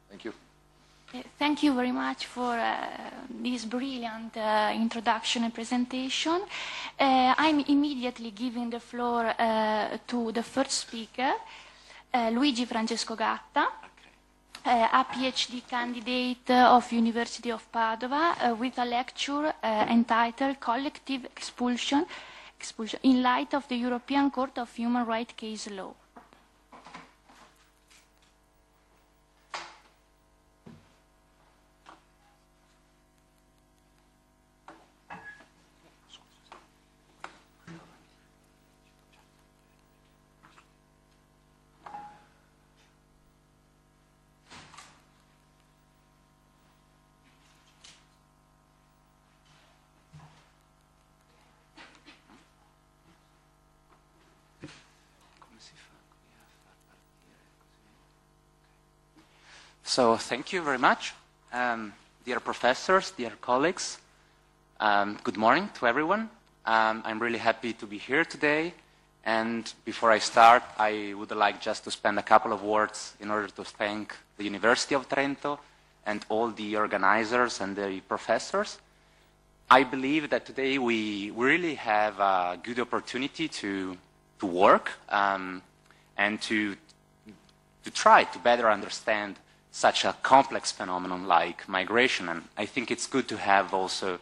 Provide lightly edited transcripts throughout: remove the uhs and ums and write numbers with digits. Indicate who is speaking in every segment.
Speaker 1: Thank you.
Speaker 2: Thank you very much for this brilliant introduction and presentation. I'm immediately giving the floor to the first speaker, Luigi Francesco Gatta, a PhD candidate of University of Padova with a lecture entitled Collective Expulsion in Light of the European Court of Human Rights Case Law.
Speaker 3: So thank you very much, dear professors, dear colleagues. Good morning to everyone. I'm really happy to be here today. And before I start, I would like just to spend a couple of words in order to thank the University of Trento and all the organizers and the professors. I believe that today we really have a good opportunity to work and to try to better understand such a complex phenomenon like migration. And I think it's good to have also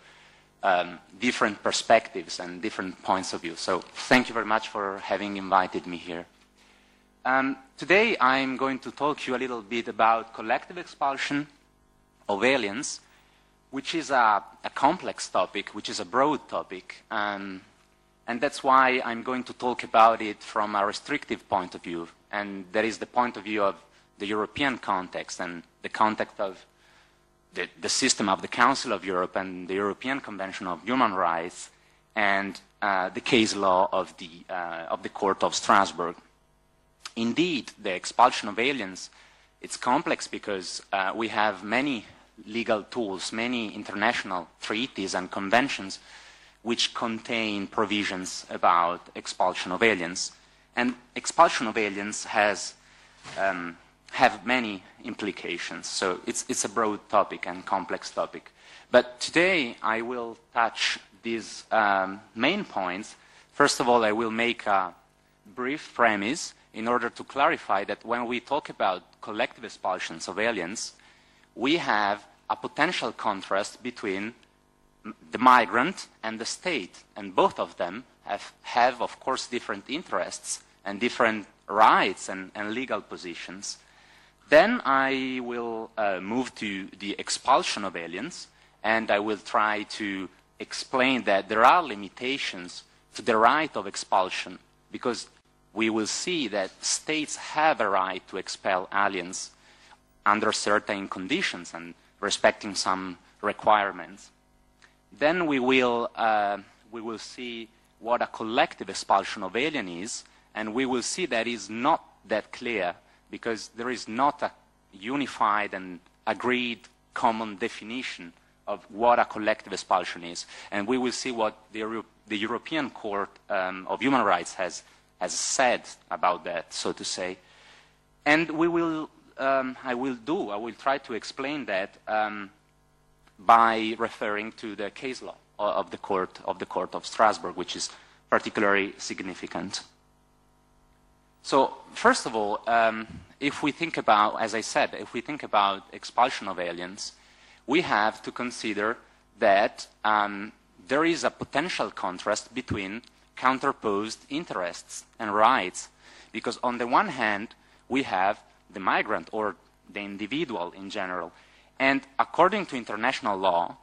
Speaker 3: different perspectives and different points of view. So thank you very much for having invited me here. Today I'm going to talk to you a little bit about collective expulsion of aliens, which is a complex topic, which is a broad topic. And that's why I'm going to talk about it from a restrictive point of view. And that is the point of view of the European context and the context of the system of the Council of Europe and the European Convention of Human Rights and the case law of the Court of Strasbourg. Indeed, the expulsion of aliens, it's complex because we have many legal tools, many international treaties and conventions which contain provisions about expulsion of aliens. And expulsion of aliens have many implications. So it's a broad topic and complex topic. But today I will touch these main points. First of all, I will make a brief premise in order to clarify that when we talk about collective expulsions of aliens, we have a potential contrast between the migrant and the state. And both of them have of course, different interests and different rights and legal positions. Then I will move to the expulsion of aliens, and I will try to explain that there are limitations to the right of expulsion, because we will see that states have a right to expel aliens under certain conditions and respecting some requirements. Then we will see what a collective expulsion of alien is, and we will see that is not that clear, because there is not a unified and agreed common definition of what a collective expulsion is. And we will see what the European Court of Human Rights has said about that, so to say. And we will, I will try to explain that by referring to the case law of the Court of Strasbourg, which is particularly significant. So, first of all, if we think about, as I said, if we think about expulsion of aliens, we have to consider that there is a potential contrast between counterposed interests and rights. Because on the one hand, we have the migrant or the individual in general. And according to international law,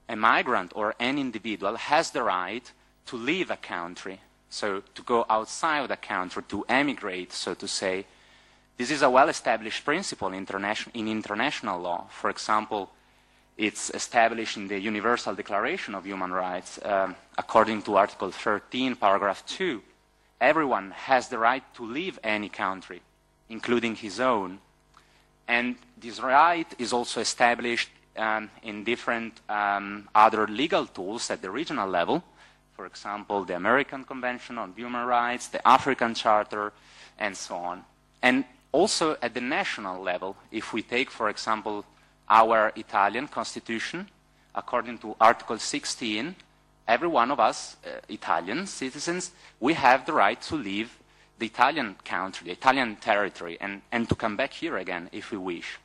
Speaker 3: a migrant or an individual has the right to leave a country. So to go outside the country, to emigrate, so to say. This is a well-established principle in international law. For example, it's established in the Universal Declaration of Human Rights. According to Article 13, paragraph 2, everyone has the right to leave any country, including his own. And this right is also established in different other legal tools at the regional level. For example, the American Convention on Human Rights, the African Charter, and so on. And also at the national level, if we take, for example, our Italian constitution, according to Article 16, every one of us, Italian citizens, we have the right to leave the Italian country, the Italian territory, and to come back here again if we wish.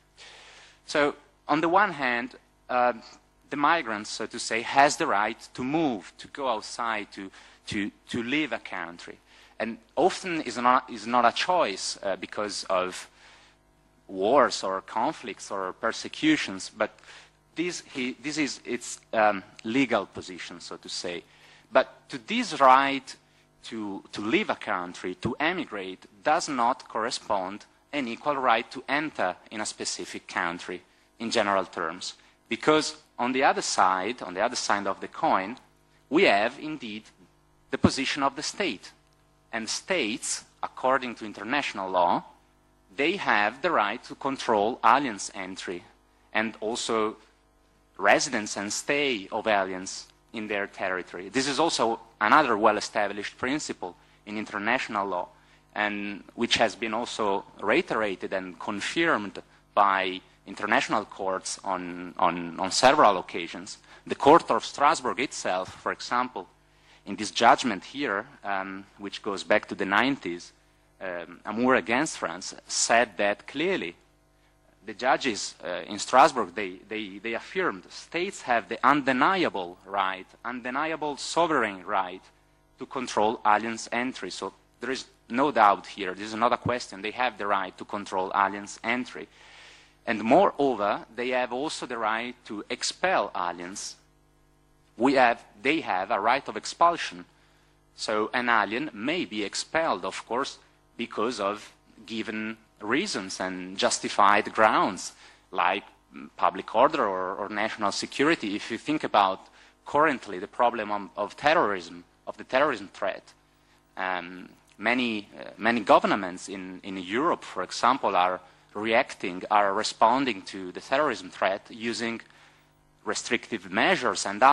Speaker 3: So, on the one hand, the migrant, so to say, has the right to move, to go outside, to leave a country. And often is not a choice because of wars or conflicts or persecutions, but this is its legal position, so to say. But to this right to leave a country, to emigrate, does not correspond an equal right to enter in a specific country in general terms. Because on the other side of the coin, we have indeed the position of the state. And states, according to international law, they have the right to control aliens' entry and also residence and stay of aliens in their territory. This is also another well-established principle in international law, and which has been also reiterated and confirmed by international courts on several occasions. The Court of Strasbourg itself, for example, in this judgment here, which goes back to the 90s, Amour against France, said that clearly. The judges in Strasbourg, they affirmed states have the undeniable right, undeniable sovereign right to control aliens' entry. So there is no doubt here, this is not a question, they have the right to control aliens' entry. And moreover, they have also the right to expel aliens. They have a right of expulsion. So an alien may be expelled, of course, because of given reasons and justified grounds, like public order or national security. If you think about currently the problem of terrorism, of the terrorism threat, many governments in Europe, for example, are responding to the terrorism threat using restrictive measures and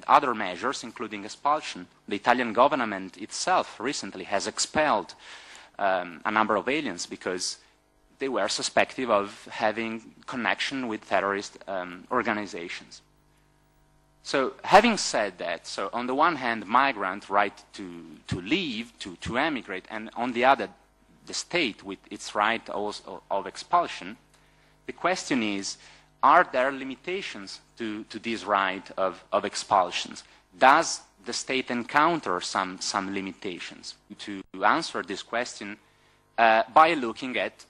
Speaker 3: other measures, including expulsion. The Italian government itself recently has expelled a number of aliens because they were suspected of having connection with terrorist organizations. So having said that, so on the one hand, migrant right to leave, to emigrate, and on the other, the state with its right also of expulsion, the question is, are there limitations to this right of expulsions? Does the state encounter some limitations? To answer this question by looking at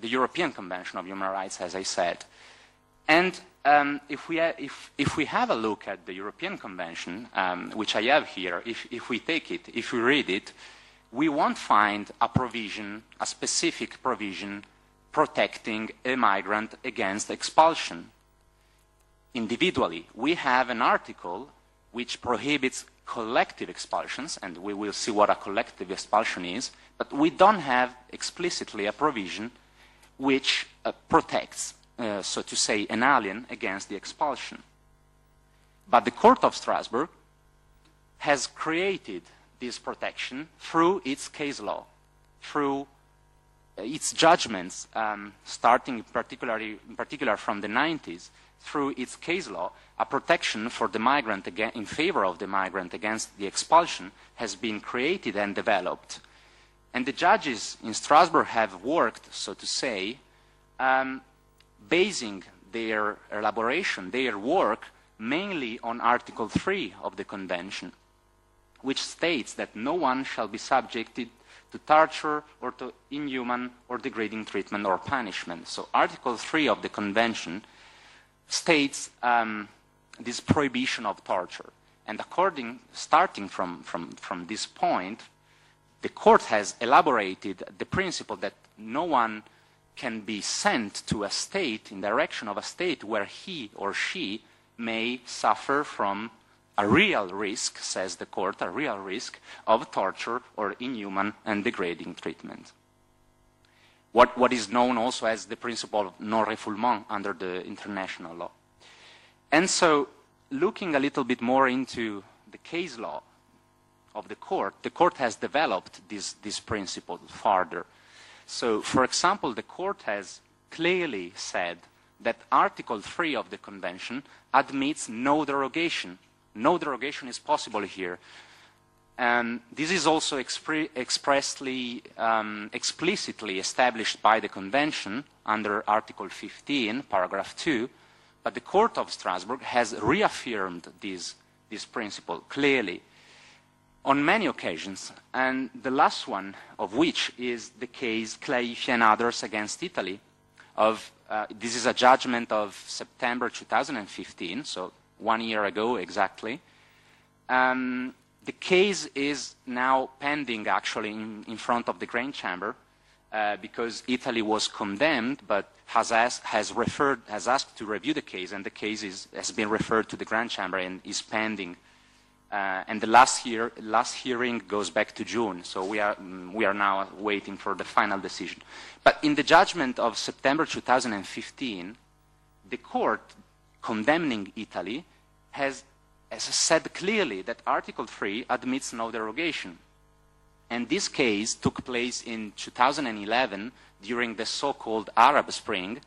Speaker 3: the European Convention of Human Rights, as I said. And if we have a look at the European Convention, which I have here, if we take it, if we read it, we won't find a provision, a specific provision, protecting a migrant against expulsion. Individually, we have an article which prohibits collective expulsions, and we will see what a collective expulsion is, but we don't have explicitly a provision which protects, so to say, an alien against the expulsion. But the Court of Strasbourg has created this protection through its case law, through its judgments, starting in particular from the 90s, through its case law, a protection for the migrant in favor of the migrant against the expulsion has been created and developed. And the judges in Strasbourg have worked, so to say, basing their elaboration, their work, mainly on Article 3 of the Convention, which states that no one shall be subjected to torture or to inhuman or degrading treatment or punishment. So Article 3 of the Convention states this prohibition of torture. And starting from this point, the court has elaborated the principle that no one can be sent to a state, in direction of a state, where he or she may suffer from a real risk, says the court, a real risk of torture or inhuman and degrading treatment. What is known also as the principle of non-refoulement under the international law. And so, looking a little bit more into the case law of the court has developed this principle further. So, for example, the court has clearly said that Article 3 of the Convention admits no derogation. No derogation is possible here. And this is also expressly, explicitly established by the Convention under Article 15, paragraph 2, but the Court of Strasbourg has reaffirmed this principle clearly on many occasions, and the last one of which is the case Claifi and others against Italy. This is a judgment of September 2015, so 1 year ago exactly. The case is now pending actually in front of the Grand Chamber because Italy was condemned but has asked to review the case, and the case has been referred to the Grand Chamber and is pending. And the last hearing goes back to June, so we are now waiting for the final decision. But in the judgment of September 2015, the court condemning Italy has said clearly that Article 3 admits no derogation. And this case took place in 2011 during the so-called Arab Spring,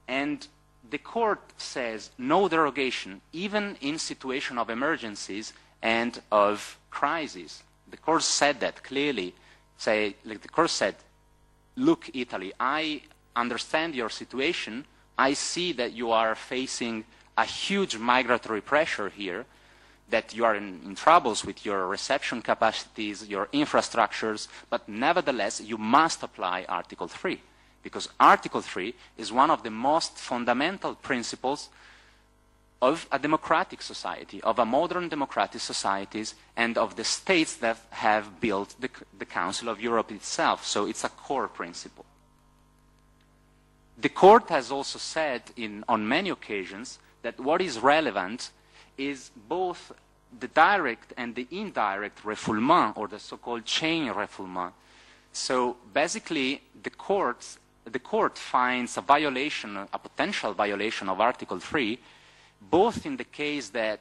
Speaker 3: and the court says no derogation, even in situation of emergencies and of crises. The court said that clearly. The court said, look, Italy, I understand your situation. I see that you are facing a huge migratory pressure here, that you are in troubles with your reception capacities, your infrastructures, but nevertheless, you must apply Article 3. Because Article 3 is one of the most fundamental principles of a democratic society, of a modern democratic societies, and of the states that have built the Council of Europe itself. So it's a core principle. The court has also said on many occasions that what is relevant is both the direct and the indirect refoulement, or the so-called chain refoulement. So basically, the court finds a violation, a potential violation of Article 3, both in the case that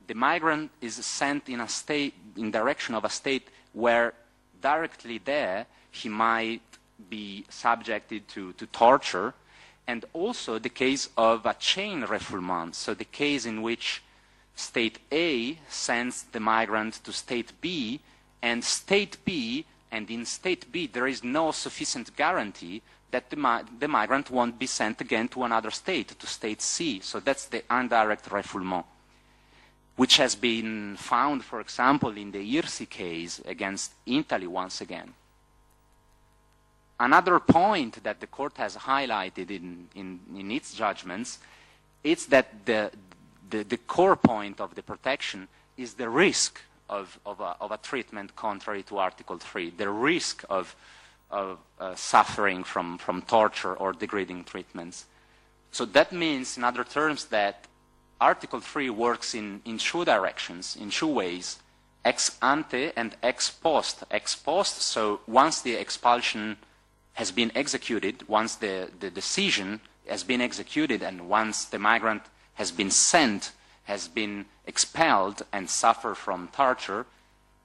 Speaker 3: the migrant is sent in direction of a state where directly there he might be subjected to torture, and also the case of a chain refoulement, so the case in which State A sends the migrant to State B, and in State B there is no sufficient guarantee that the migrant won't be sent again to another state, to State C. So that's the indirect refoulement, which has been found, for example, in the Irsi case against Italy once again. Another point that the court has highlighted in its judgments is that the core point of the protection is the risk of a treatment contrary to Article 3, the risk of suffering from torture or degrading treatments. So that means, in other terms, that Article 3 works in two directions, in two ways, ex ante and ex post. Ex post, so once the expulsion has been executed, once the decision has been executed, and once the migrant has been sent, has been expelled and suffer from torture,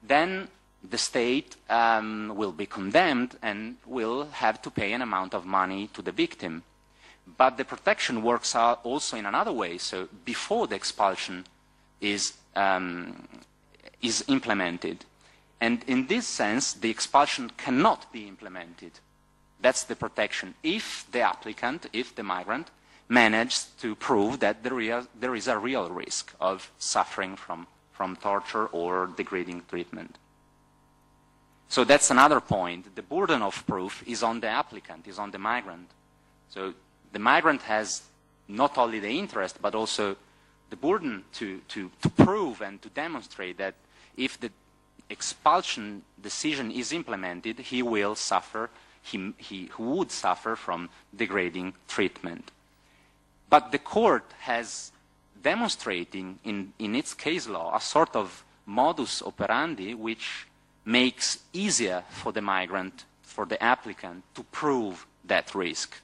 Speaker 3: then the state will be condemned and will have to pay an amount of money to the victim. But the protection works out also in another way. So before the expulsion is implemented, and in this sense, the expulsion cannot be implemented. That's the protection if the applicant, if the migrant, manages to prove that there is a real risk of suffering from torture or degrading treatment. So that's another point. The burden of proof is on the applicant, is on the migrant. So the migrant has not only the interest, but also the burden to prove and to demonstrate that if the expulsion decision is implemented, he will suffer, he would suffer from degrading treatment. But the court has demonstrating in its case law a sort of modus operandi which makes easier for the migrant, for the applicant, to prove that risk.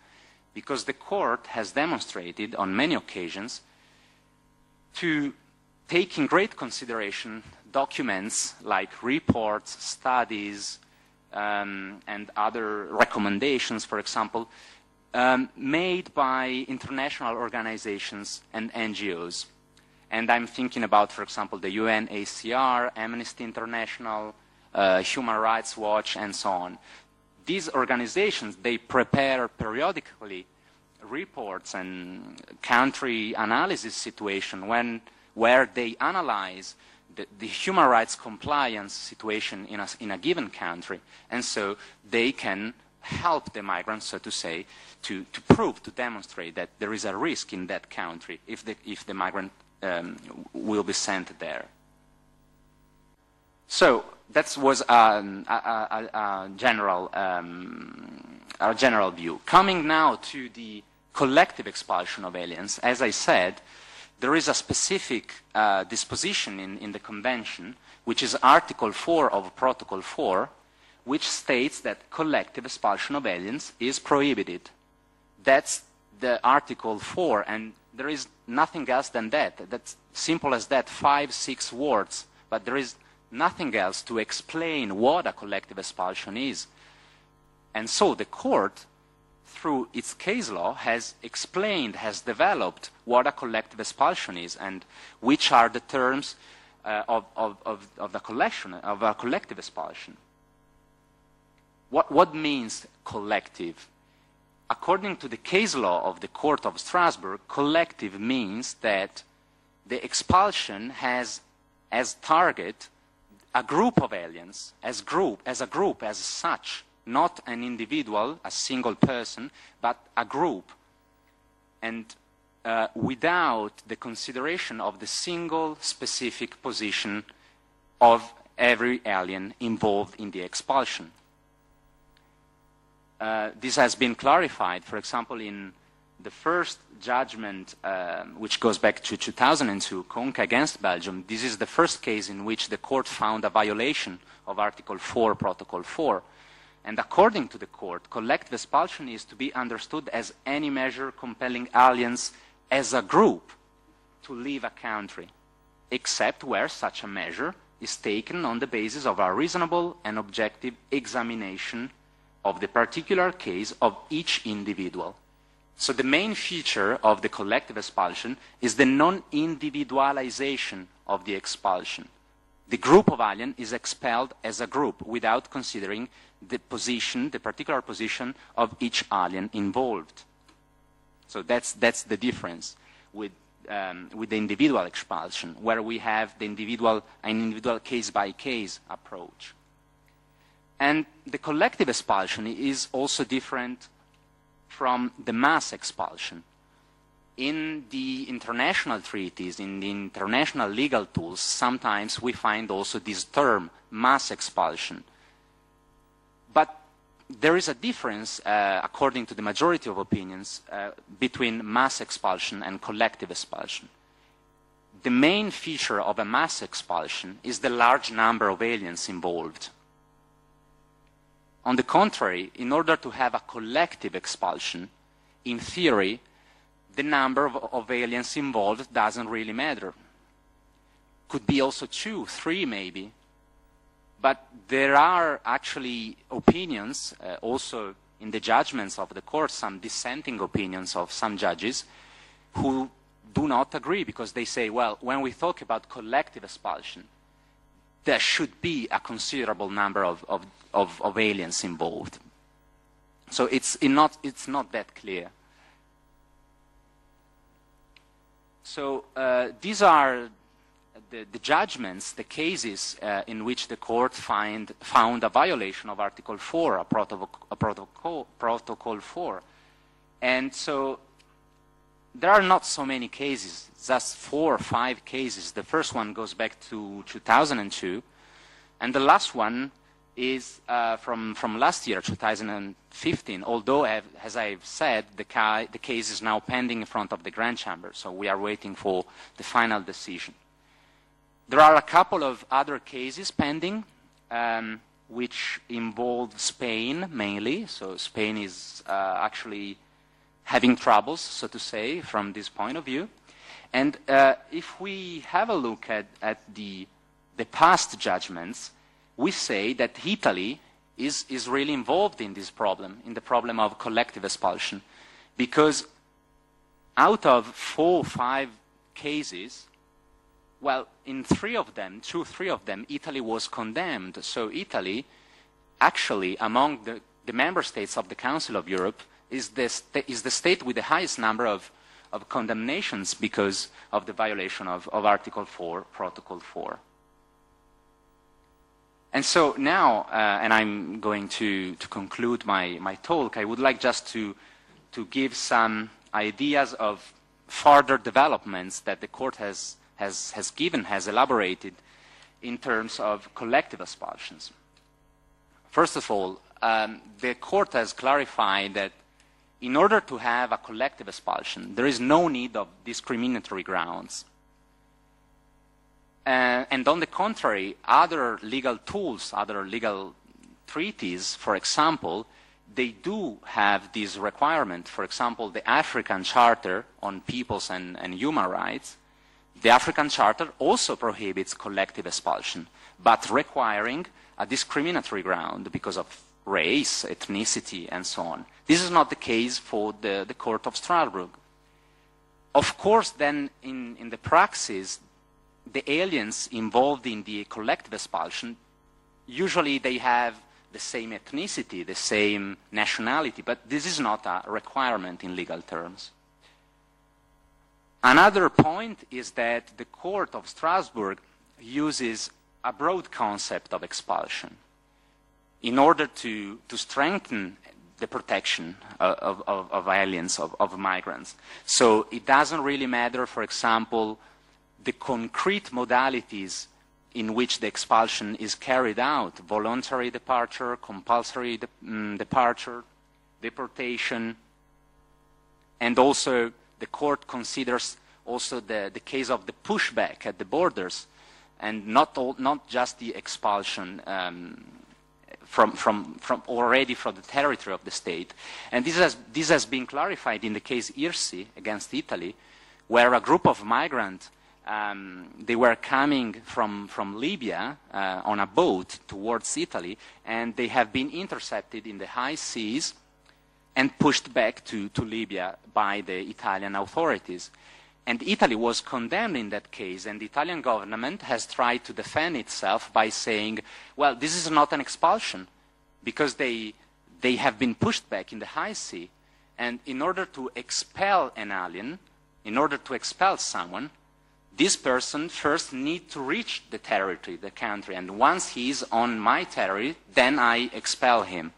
Speaker 3: Because the court has demonstrated on many occasions to take in great consideration documents like reports, studies, and other recommendations, for example, made by international organizations and NGOs. And I'm thinking about, for example, the UNHCR, Amnesty International, Human Rights Watch, and so on. These organizations, they prepare periodically reports and country analysis situation where they analyze the human rights compliance situation in a given country, and so they can help the migrants, so to say, to prove, to demonstrate that there is a risk in that country if the migrant will be sent there. So that was a general view. Coming now to the collective expulsion of aliens, as I said, there is a specific disposition in the Convention, which is Article 4 of Protocol 4, which states that collective expulsion of aliens is prohibited. That's the Article 4, and there is nothing else than that. That's simple as that, 5, 6 words, but there is nothing else to explain what a collective expulsion is. And so the court, through its case law, has explained, has developed what a collective expulsion is and which are the terms of a collective expulsion. What means collective? According to the case law of the Court of Strasbourg, collective means that the expulsion has as target a group of aliens, as a group as such, not an individual, a single person, but a group, and without the consideration of the single specific position of every alien involved in the expulsion. This has been clarified, for example, in the first judgment, which goes back to 2002, Conca against Belgium. This is the first case in which the court found a violation of Article 4, Protocol 4. And according to the court, collective expulsion is to be understood as any measure compelling aliens as a group to leave a country, except where such a measure is taken on the basis of a reasonable and objective examination of the particular case of each individual. So the main feature of the collective expulsion is the non-individualization of the expulsion. The group of aliens is expelled as a group without considering the position, the particular position of each alien involved. So that's the difference with the individual expulsion, where we have an individual case-by-case approach. And the collective expulsion is also different from the mass expulsion. In the international treaties, in the international legal tools, sometimes we find also this term, mass expulsion. But there is a difference, according to the majority of opinions, between mass expulsion and collective expulsion. The main feature of a mass expulsion is the large number of aliens involved. On the contrary, in order to have a collective expulsion, in theory, the number of aliens involved doesn't really matter. Could be also 2, 3 maybe. But there are actually opinions, also in the judgments of the court, some dissenting opinions of some judges, who do not agree because they say, well, when we talk about collective expulsion, there should be a considerable number of aliens involved. So it's not that clear. So these are the judgments, the cases in which the court found a violation of Article 4, a Protocol 4. And so there are not so many cases, just 4 or 5 cases. The first one goes back to 2002, and the last one is from last year, 2015, although, as I've said, the case is now pending in front of the Grand Chamber, so we are waiting for the final decision. There are a couple of other cases pending, which involve Spain mainly, so Spain is actually having troubles, so to say, from this point of view. And if we have a look at the past judgments, we say that Italy is really involved in this problem, in the problem of collective expulsion, because out of 4 or 5 cases, well, in 3 of them, 2 or 3 of them, Italy was condemned. So Italy, actually, among the member states of the Council of Europe, is the state with the highest number of condemnations because of the violation of Article 4, Protocol 4. And so now, and I'm going to conclude my talk, I would like just to give some ideas of further developments that the court has elaborated in terms of collective expulsions. First of all, the court has clarified that in order to have a collective expulsion, there is no need of discriminatory grounds. And on the contrary, other legal tools, other legal treaties, for example, they do have this requirement. For example, the African Charter on Peoples and Human Rights, the African Charter also prohibits collective expulsion, but requiring a discriminatory ground because of race, ethnicity, and so on. This is not the case for the Court of Strasbourg. Of course, then, in the praxis, the aliens involved in the collective expulsion, usually they have the same ethnicity, the same nationality, but this is not a requirement in legal terms. Another point is that the Court of Strasbourg uses a broad concept of expulsion in order to strengthen the protection of aliens, of migrants. So it doesn't really matter, for example, the concrete modalities in which the expulsion is carried out: voluntary departure, compulsory departure, deportation, and also the court considers also the case of the pushback at the borders, and not just the expulsion from the territory of the state. And this has been clarified in the case Irsi against Italy, where a group of migrants, they were coming from Libya on a boat towards Italy, and they have been intercepted in the high seas and pushed back to Libya by the Italian authorities. And Italy was condemned in that case, and the Italian government has tried to defend itself by saying, well, this is not an expulsion, because they have been pushed back in the high sea, and in order to expel an alien, in order to expel someone, this person first needs to reach the territory, the country, and once he is on my territory, then I expel him.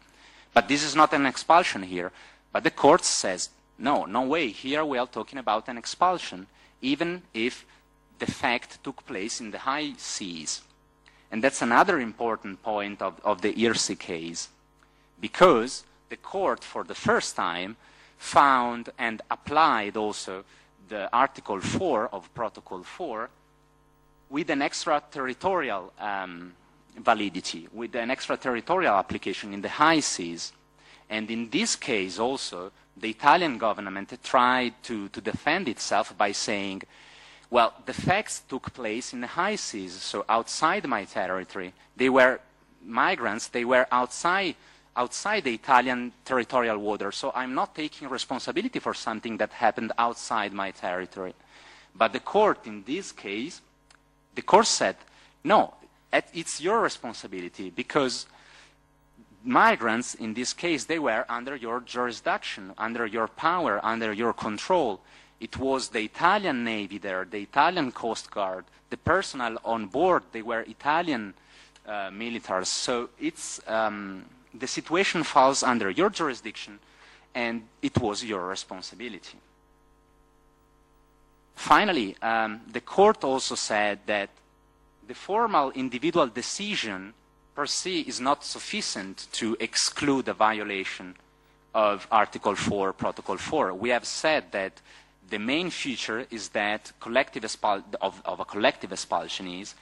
Speaker 3: But this is not an expulsion here. But the court says, no, no way, here we are talking about an expulsion, even if the fact took place in the high seas. And that's another important point of the Irsi case, because the court, for the first time, found and applied also the Article 4 of Protocol 4 with an extraterritorial validity, with an extraterritorial application in the high seas. And in this case also, the Italian government tried to defend itself by saying, well, the facts took place in the high seas, so outside my territory. They were migrants, they were outside the Italian territorial water, so I'm not taking responsibility for something that happened outside my territory. But the court, in this case, the court said, no, it's your responsibility, because migrants, in this case, they were under your jurisdiction, under your power, under your control. It was the Italian Navy there, the Italian Coast Guard, the personnel on board, they were Italian militaries. So it's... the situation falls under your jurisdiction, and it was your responsibility. Finally, the court also said that the formal individual decision per se is not sufficient to exclude a violation of Article 4, Protocol 4. We have said that the main feature is that of a collective expulsion is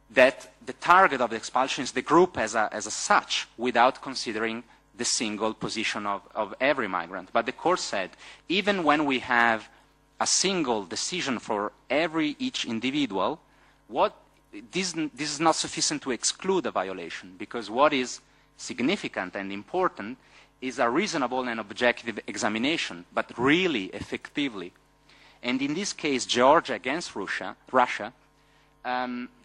Speaker 3: that the target of the expulsion is the group as a such, without considering the single position of every migrant. But the court said, even when we have a single decision for each individual, this is not sufficient to exclude a violation, because what is significant and important is a reasonable and objective examination, but really effectively. And in this case, Georgia against Russia,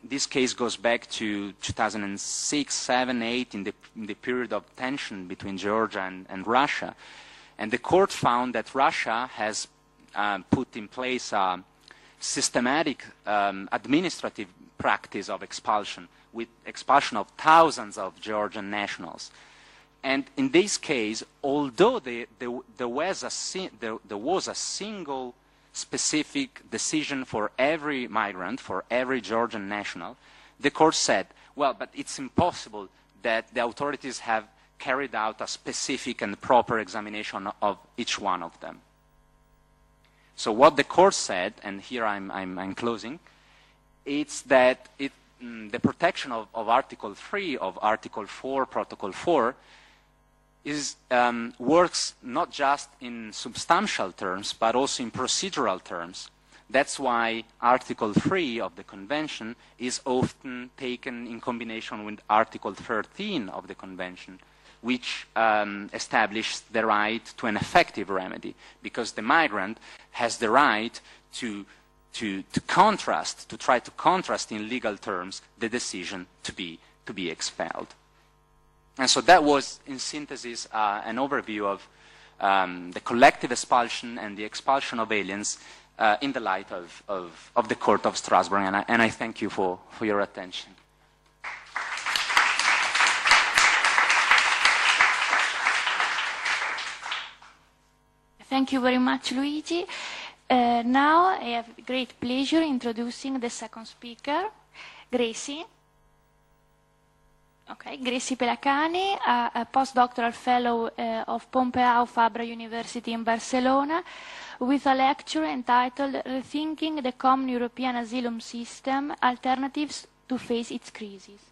Speaker 3: this case goes back to 2006, 7, 8, in the period of tension between Georgia and Russia. And the court found that Russia has put in place a systematic administrative practice of expulsion, with expulsion of thousands of Georgian nationals. And in this case, although there was a single specific decision for every migrant, for every Georgian national, the court said, well, but it's impossible that the authorities have carried out a specific and proper examination of each one of them. So what the court said, and here I'm closing, it's that the protection of Article 3 of Article 4, Protocol 4, works not just in substantial terms, but also in procedural terms. That's why Article 3 of the Convention is often taken in combination with Article 13 of the Convention, which establishes the right to an effective remedy, because the migrant has the right to try to contrast in legal terms the decision to be expelled. And so that was, in synthesis, an overview of the collective expulsion and the expulsion of aliens in the light of the Court of Strasbourg, and I thank you for your attention.
Speaker 2: Thank you very much, Luigi. Now I have great pleasure introducing the second speaker, Gracy. Okay, Gracy Pelacani, a postdoctoral fellow of Pompeu Fabra University in Barcelona, with a lecture entitled Rethinking the Common European Asylum System, Alternatives to Face its Crisis.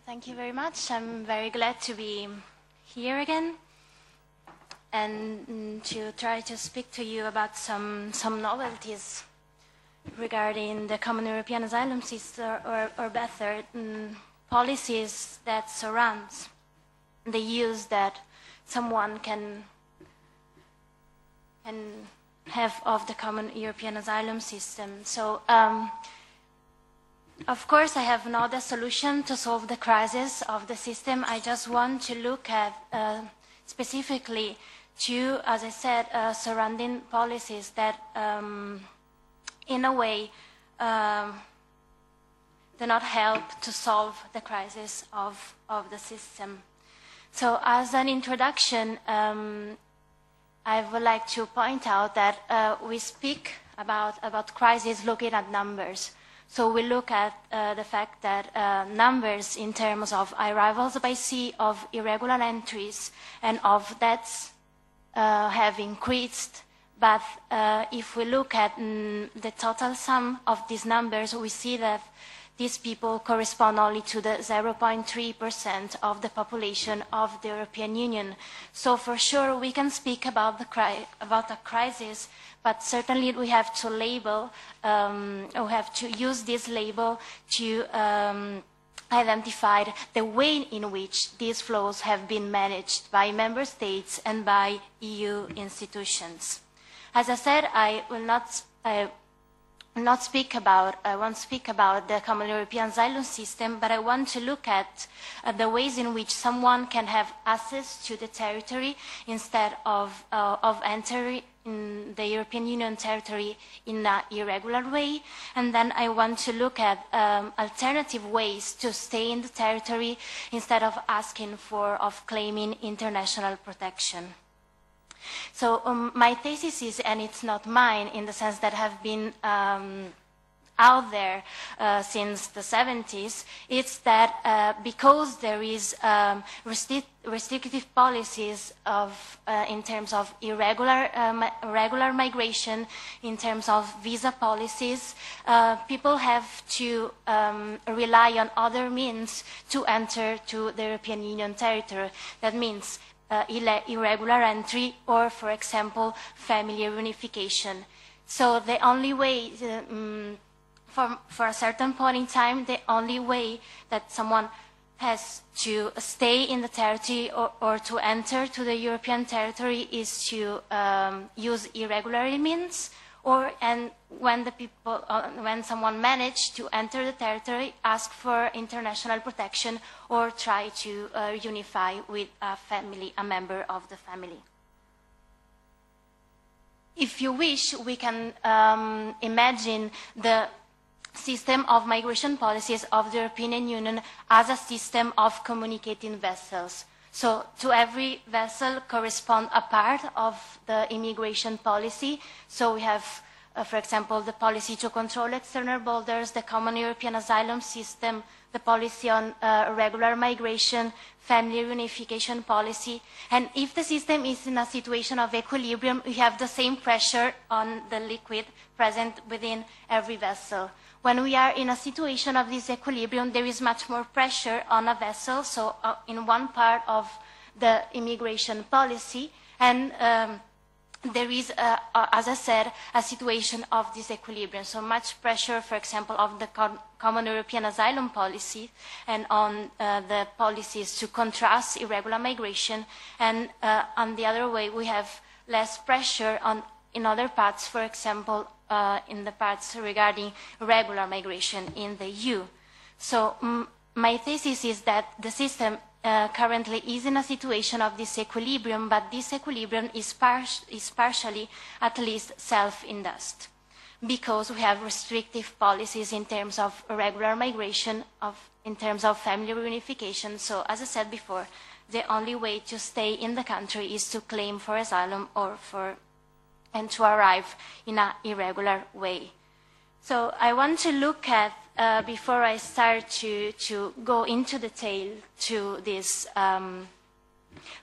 Speaker 1: Thank you very much. I'm very glad to be here again and to try to speak to you about some novelties regarding the Common European Asylum System, or better, policies that surround the use that someone can have of the Common European Asylum System. So, of course, I have not a solution to solve the crisis of the system. I just want to look at specifically two, as I said, surrounding policies that, in a way, do not help to solve the crisis of the system. So, as an introduction, I would like to point out that we speak about crisis looking at numbers. So we look at the fact that numbers in terms of arrivals by sea, of irregular entries, and of deaths have increased. But if we look at the total sum of these numbers, we see that these people correspond only to the 0.3% of the population of the European Union. So for sure we can speak about a crisis, but certainly we have to label, we have to use this label to identify the way in which these flows have been managed by member states and by EU institutions. As I said, I won't speak about the Common European Asylum System, but I want to look at the ways in which someone can have access to the territory instead of entering in the European Union territory in an irregular way. And then I want to look at alternative ways to stay in the territory instead of claiming international protection. So my thesis is, and it's not mine in the sense that have been out there since the 70s, it's that because there is restrictive policies of, in terms of regular migration, in terms of visa policies, people have to rely on other means to enter to the European Union territory. That means irregular entry or, for example, family reunification. So the only way, for a certain point in time, the only way that someone has to stay in the territory or to enter to the European territory is to use irregular means, and when someone managed to enter the territory, ask for international protection or try to unify with a member of the family. If you wish, we can imagine the system of migration policies of the European Union as a system of communicating vessels. So to every vessel corresponds a part of the immigration policy. So we have, for example, the policy to control external borders, the common European asylum system, the policy on regular migration, family reunification policy. And if the system is in a situation of equilibrium, we have the same pressure on the liquid present within every vessel. When we are in a situation of this equilibrium, there is much more pressure on a vessel, so in one part of the immigration policy, and there is, as I said, a situation of disequilibrium. So much pressure, for example, of the common European asylum policy and on the policies to contrast irregular migration, and on the other way, we have less pressure in other parts, for example, in the parts regarding regular migration in the EU. So my thesis is that the system currently is in a situation of disequilibrium, but this equilibrium is partially at least self-induced, because we have restrictive policies in terms of regular migration, in terms of family reunification. So as I said before, the only way to stay in the country is to claim for asylum and to arrive in an irregular way. So I want to look at, before I start to go into detail to these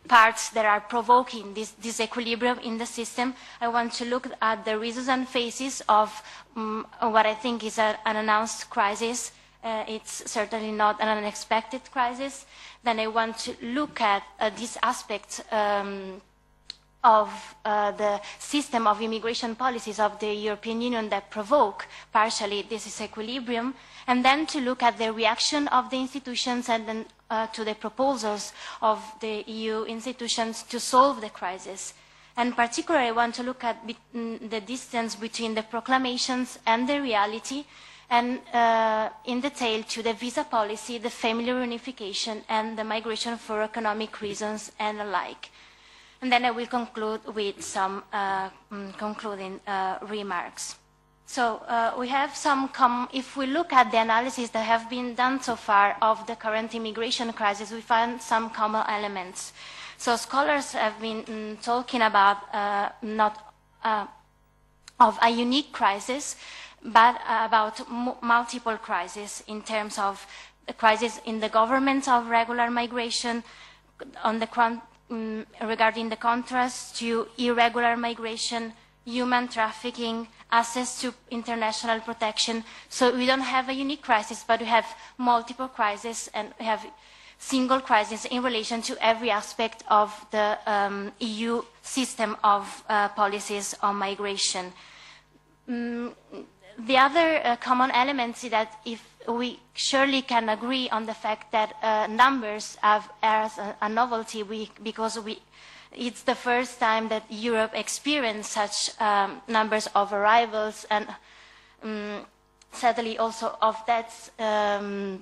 Speaker 1: parts that are provoking this disequilibrium in the system, I want to look at the reasons and phases of what I think is an unannounced crisis. It's certainly not an unexpected crisis. Then I want to look at these aspects of the system of immigration policies of the European Union that provoke partially this disequilibrium, and then to look at the reaction of the institutions and then to the proposals of the EU institutions to solve the crisis. And particularly I want to look at the distance between the proclamations and the reality, and in detail to the visa policy, the family reunification, and the migration for economic reasons and the like. And then I will conclude with some concluding remarks. So we have some, if we look at the analysis that have been done so far of the current immigration crisis, we find some common elements. So scholars have been talking about not of a unique crisis, but about multiple crises in terms of the crisis in the government of regular migration, on the regarding the contrast to irregular migration, human trafficking, access to international protection. So we don't have a unique crisis, but we have multiple crises, and we have single crisis in relation to every aspect of the EU system of policies on migration. The other common element is that if we surely can agree on the fact that numbers are a novelty, because it's the first time that Europe experienced such numbers of arrivals, and sadly also of deaths by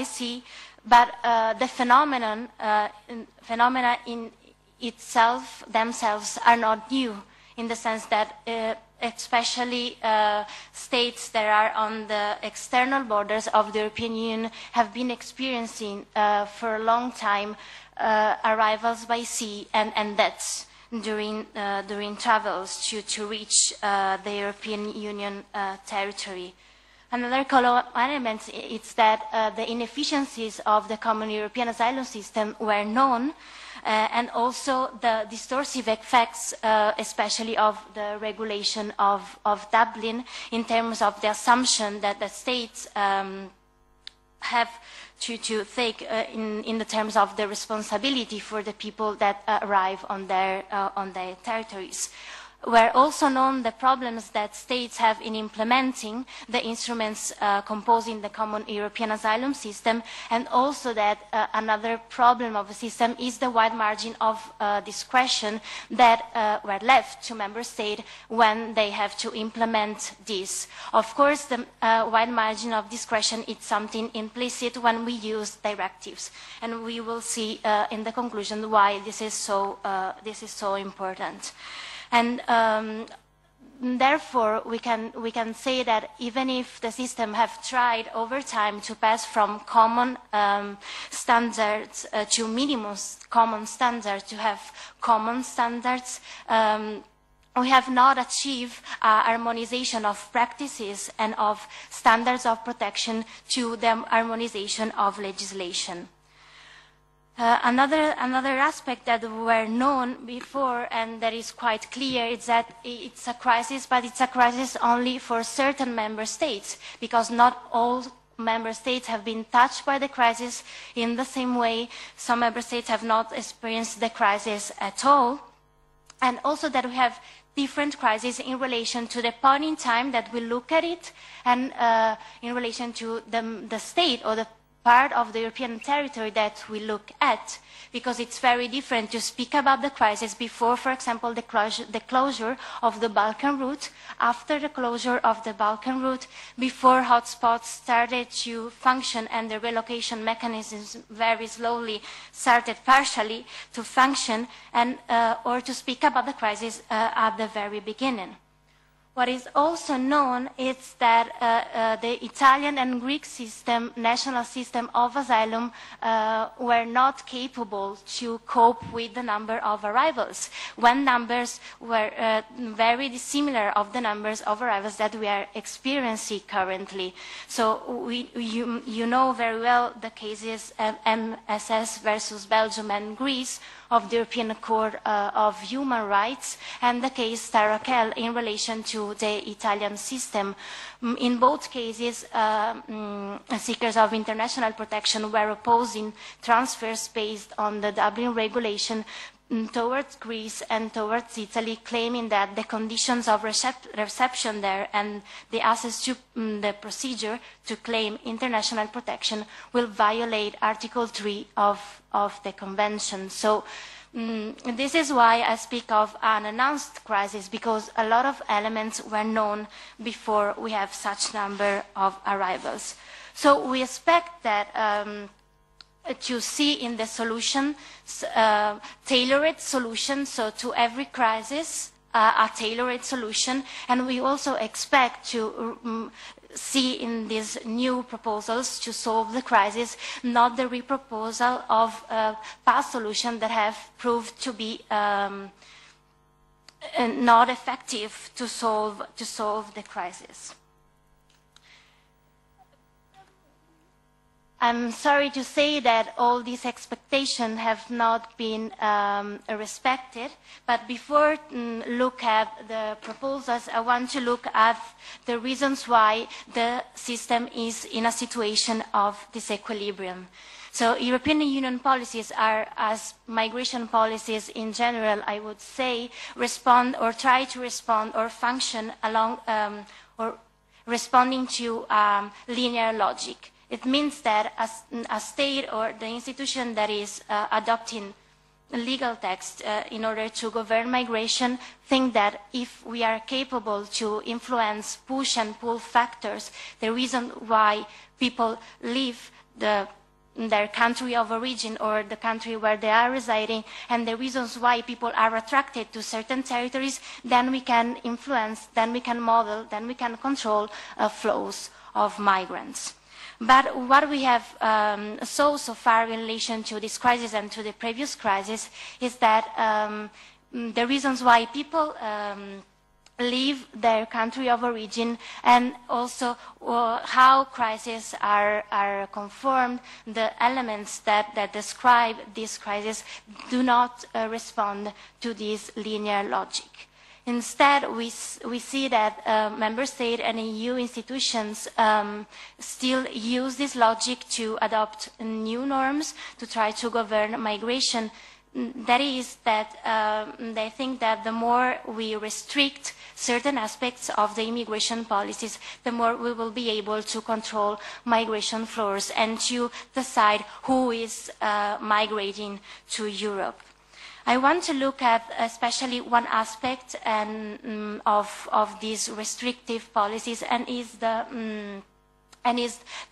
Speaker 1: sea. But the phenomena in themselves are not new, in the sense that especially states that are on the external borders of the European Union have been experiencing for a long time arrivals by sea and deaths during travels to reach the European Union territory. Another element is that the inefficiencies of the common European asylum system were known, and also the distortive effects, especially of the regulation of Dublin, in terms of the assumption that the states have to take in the terms of the responsibility for the people that arrive on their territories. Were also known the problems that states have in implementing the instruments composing the common European asylum system, and also that another problem of the system is the wide margin of discretion that were left to member states when they have to implement this. Of course, the wide margin of discretion is something implicit when we use directives, and we will see in the conclusion why this is so important. And therefore, we can say that even if the system have tried over time to pass from common standards to minimum common standards, to have common standards, we have not achieved harmonization of practices and of standards of protection to the harmonization of legislation. Another aspect that were known before and that is quite clear is that it's a crisis, but it's a crisis only for certain member states, because not all member states have been touched by the crisis in the same way. Some member states have not experienced the crisis at all, and also that we have different crises in relation to the point in time that we look at it, and in relation to the state or the part of the European territory that we look at, because it's very different to speak about the crisis before, for example, the closure of the Balkan route, after the closure of the Balkan route, before hotspots started to function and the relocation mechanisms very slowly started partially to function, and or to speak about the crisis at the very beginning. What is also known is that the Italian and Greek national system of asylum were not capable to cope with the number of arrivals, when numbers were very dissimilar of the numbers of arrivals that we are experiencing currently. So you know very well the cases MSS versus Belgium and Greece of the European Court of Human Rights, and the case Tarakel in relation to the Italian system. In both cases, seekers of international protection were opposing transfers based on the Dublin regulation towards Greece and towards Italy, claiming that the conditions of reception there and the access to the procedure to claim international protection will violate Article 3 of the Convention. So this is why I speak of an announced crisis, because a lot of elements were known before we have such number of arrivals. So we expect that to see in the solution tailored solutions, so to every crisis a tailored solution, and we also expect to see in these new proposals to solve the crisis not the reproposal of past solutions that have proved to be not effective to solve the crisis. I'm sorry to say that all these expectations have not been respected, but before look at the proposals, I want to look at the reasons why the system is in a situation of disequilibrium. So European Union policies are, as migration policies in general, I would say, respond or try to respond or function along or responding to linear logic. It means that a state or the institution that is adopting legal text in order to govern migration think that if we are capable to influence push and pull factors, the reason why people leave the their country of origin or the country where they are residing and the reasons why people are attracted to certain territories, then we can influence, then we can model, then we can control flows of migrants. But what we have saw so far in relation to this crisis and to the previous crisis is that the reasons why people leave their country of origin and also how crises are conformed, the elements that describe this crisis do not respond to this linear logic. Instead, we see that member state and EU institutions still use this logic to adopt new norms to try to govern migration. That is that they think that the more we restrict certain aspects of the immigration policies, the more we will be able to control migration flows and to decide who is migrating to Europe. I want to look at especially one aspect of these restrictive policies, and is the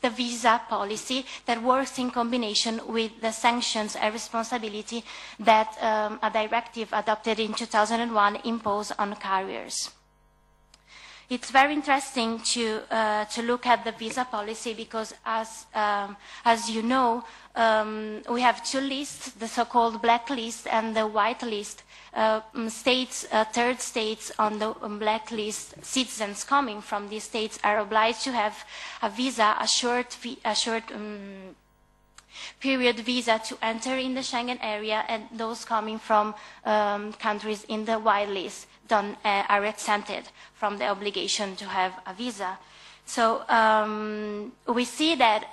Speaker 1: visa policy that works in combination with the sanctions and responsibility that a directive adopted in 2001 imposed on carriers. It's very interesting to look at the visa policy because, as you know, we have two lists, the so-called black list and the white list. States, third states on the black list, citizens coming from these states are obliged to have a visa, a short period visa to enter in the Schengen area, and those coming from countries in the white list are exempted from the obligation to have a visa. So we see that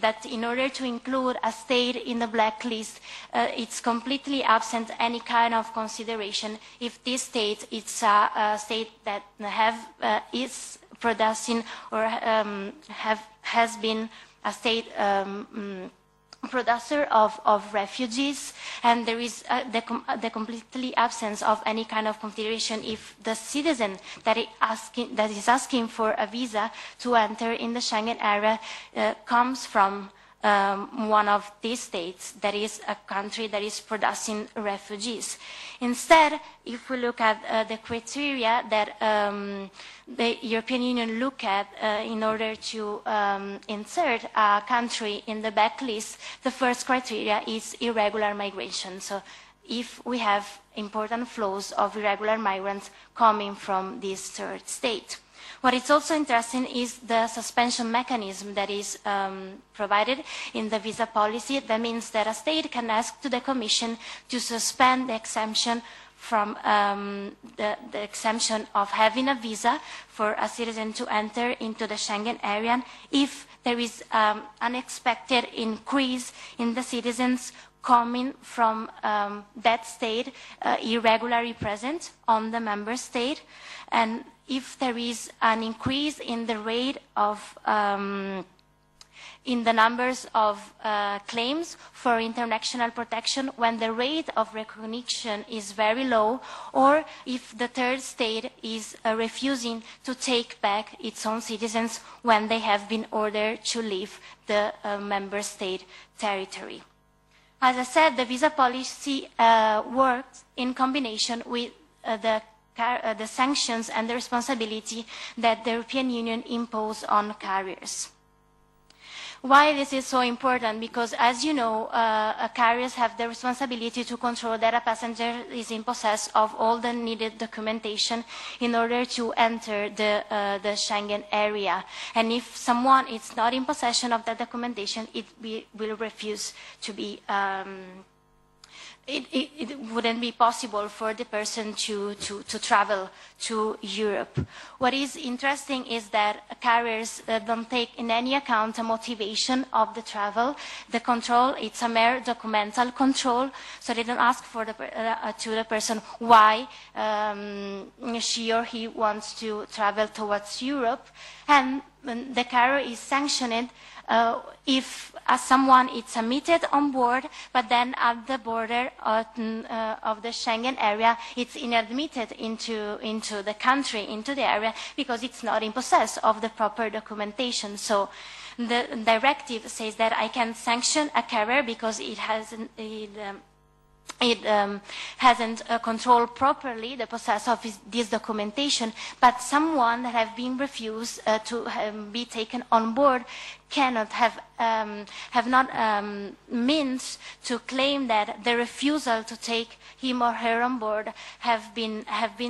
Speaker 1: that in order to include a state in the blacklist, it's completely absent any kind of consideration if this state is a state that is producing or has been a state producer of refugees, and there is the completely absence of any kind of consideration if the citizen that is asking for a visa to enter in the Schengen area comes from one of these states that is a country that is producing refugees. Instead, if we look at the criteria that the European Union look at in order to insert a country in the backlist, the first criteria is irregular migration. So if we have important flows of irregular migrants coming from this third state. What is also interesting is the suspension mechanism that is provided in the visa policy. That means that a state can ask to the Commission to suspend the exemption from the exemption of having a visa for a citizen to enter into the Schengen area if there is unexpected increase in the citizens coming from that state irregularly present on the member state, and if there is an increase in the rate of in the numbers of claims for international protection when the rate of recognition is very low, or if the third state is refusing to take back its own citizens when they have been ordered to leave the member state territory. As I said, the visa policy works in combination with the sanctions and the responsibility that the European Union impose on carriers. Why this is so important? Because, as you know, carriers have the responsibility to control that a passenger is in possession of all the needed documentation in order to enter the Schengen area. And if someone is not in possession of that documentation, it will refuse to be it wouldn't be possible for the person to travel to Europe. What is interesting is that carriers don't take in any account the motivation of the travel. The control, it's a mere documental control, so they don't ask for to the person why she or he wants to travel towards Europe. And the carrier is sanctioned if someone is admitted on board, but then at the border of the Schengen area, it's inadmitted into the country, into the area, because it's not in possession of the proper documentation. So the directive says that I can sanction a carrier because it hasn't controlled properly the process of this documentation, but someone that have been refused to be taken on board cannot have not means to claim that the refusal to take him or her on board have been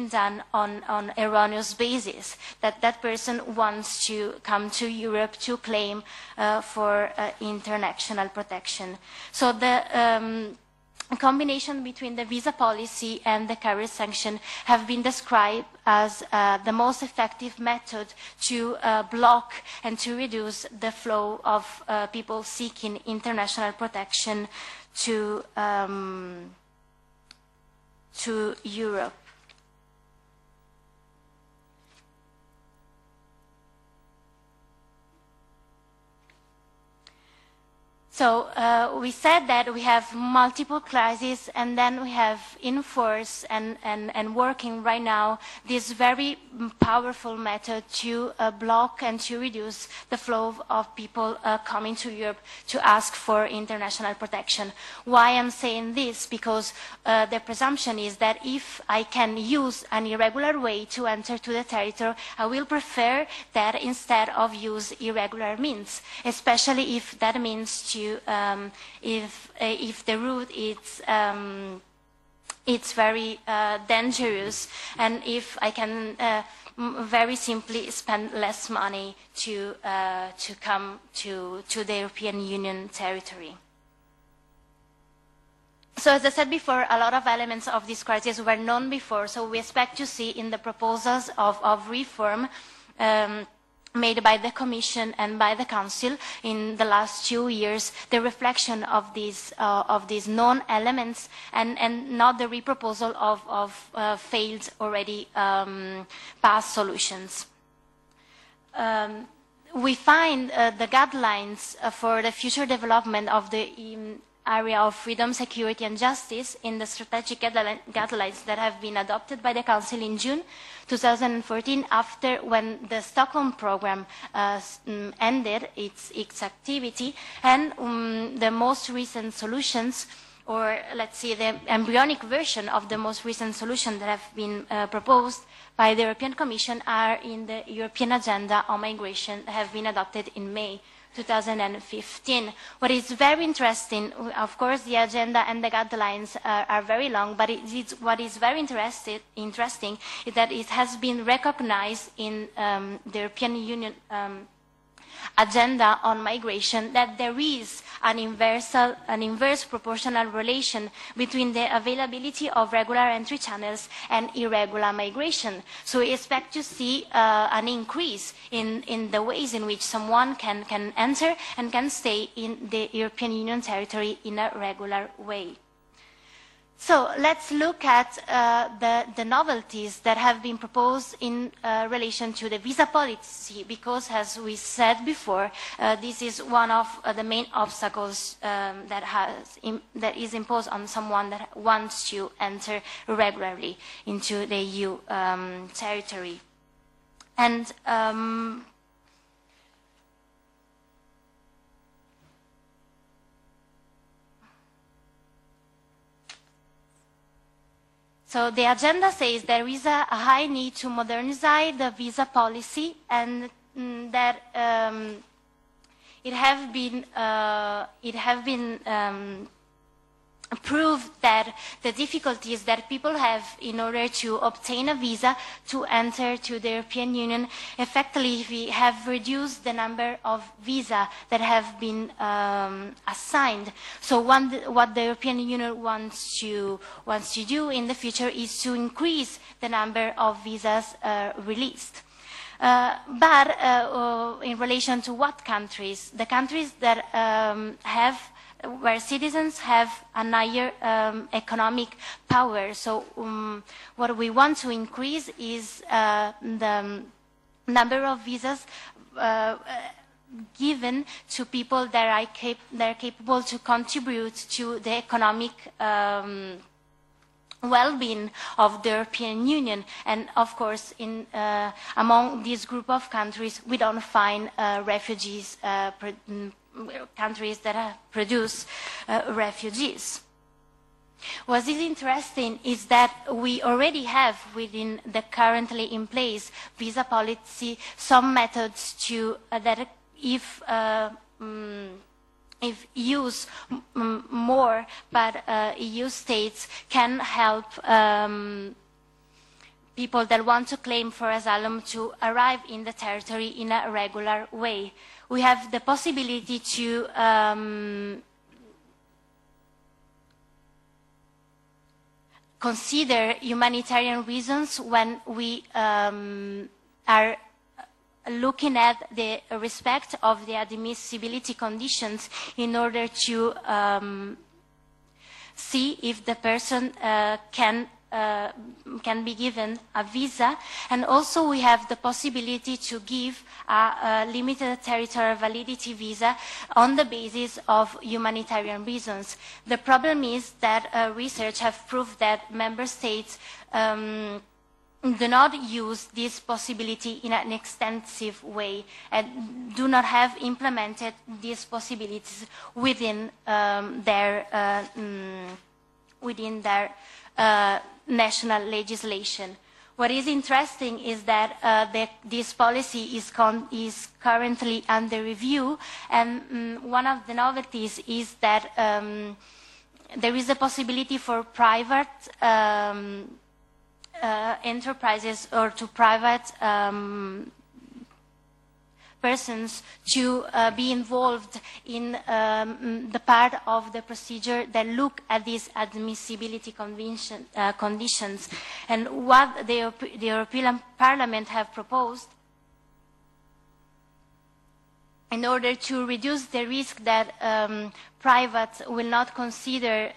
Speaker 1: done on erroneous basis, that that person wants to come to Europe to claim for international protection. So the a combination between the visa policy and the carrier sanction have been described as the most effective method to block and to reduce the flow of people seeking international protection to Europe. So we said that we have multiple crises, and then we have in force and working right now this very powerful method to block and to reduce the flow of people coming to Europe to ask for international protection. Why I'm saying this? Because the presumption is that if I can use an irregular way to enter to the territory, I will prefer that instead of use irregular means, especially if that means to if the route it's very dangerous, and if I can very simply spend less money to come to the European Union territory. So as I said before, a lot of elements of this crisis were known before, so we expect to see in the proposals of reform made by the Commission and by the Council in the last 2 years, the reflection of these known elements and not the reproposal of failed already past solutions. We find the guidelines for the future development of the area of freedom, security and justice in the strategic guidelines that have been adopted by the Council in June 2014 after when the Stockholm Programme ended its activity, and the most recent solutions, or let's say the embryonic version of the most recent solution that have been proposed by the European Commission are in the European Agenda on Migration that have been adopted in May 2015. What is very interesting, of course, the agenda and the guidelines are very long, but what is very interesting is that it has been recognized in the European Union agenda on migration that there is an inverse proportional relation between the availability of regular entry channels and irregular migration. So we expect to see an increase in the ways in which someone can enter and can stay in the European Union territory in a regular way. So let's look at the novelties that have been proposed in relation to the visa policy, because as we said before, this is one of the main obstacles that is imposed on someone that wants to enter regularly into the EU territory. And so the agenda says there is a high need to modernize the visa policy, and that it have been proved that the difficulties that people have in order to obtain a visa to enter to the European Union effectively have reduced the number of visas that have been assigned. So what the European Union wants to do in the future is to increase the number of visas released. But in relation to what countries? The countries that where citizens have a higher economic power. So what we want to increase is the number of visas given to people that are capable to contribute to the economic well-being of the European Union. And of course, among this group of countries, we don't find refugees, countries that produce refugees. What is interesting is that we already have within the currently in place visa policy some methods to that if used more, but EU states can help people that want to claim for asylum to arrive in the territory in a regular way. We have the possibility to consider humanitarian reasons when we are looking at the respect of the admissibility conditions in order to see if the person can be given a visa. And also we have the possibility to give a limited territorial validity visa on the basis of humanitarian reasons. The problem is that research have proved that member states do not use this possibility in an extensive way and do not have implemented these possibilities within their national legislation. What is interesting is that this policy is currently under review, and one of the novelties is that there is a possibility for private enterprises or to private persons to be involved in the part of the procedure that look at these admissibility conditions. And what the European Parliament have proposed in order to reduce the risk that private will not consider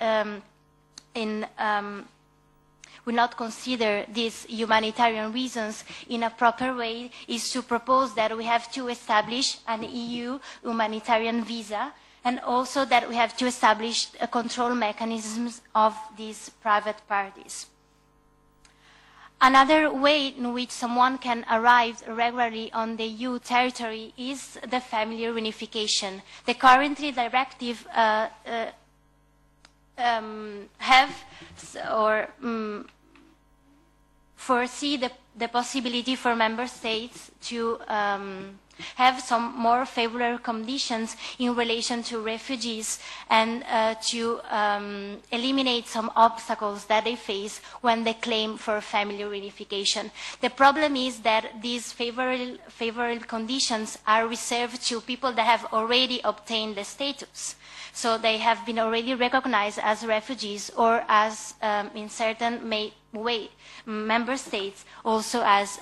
Speaker 1: these humanitarian reasons in a proper way is to propose that we have to establish an EU humanitarian visa, and also that we have to establish a control mechanisms of these private parties. Another way in which someone can arrive regularly on the EU territory is the family reunification. The currently directive foresee the possibility for member states to have some more favorable conditions in relation to refugees and to eliminate some obstacles that they face when they claim for family reunification. The problem is that these favorable conditions are reserved to people that have already obtained the status. So they have been already recognized as refugees, or as, in certain way, member states also as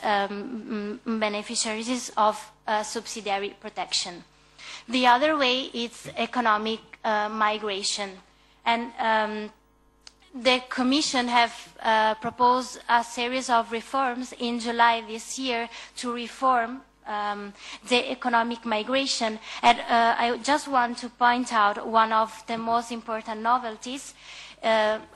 Speaker 1: beneficiaries of subsidiary protection. The other way is economic migration. And the Commission have proposed a series of reforms in July this year to reform the economic migration. And I just want to point out one of the most important novelties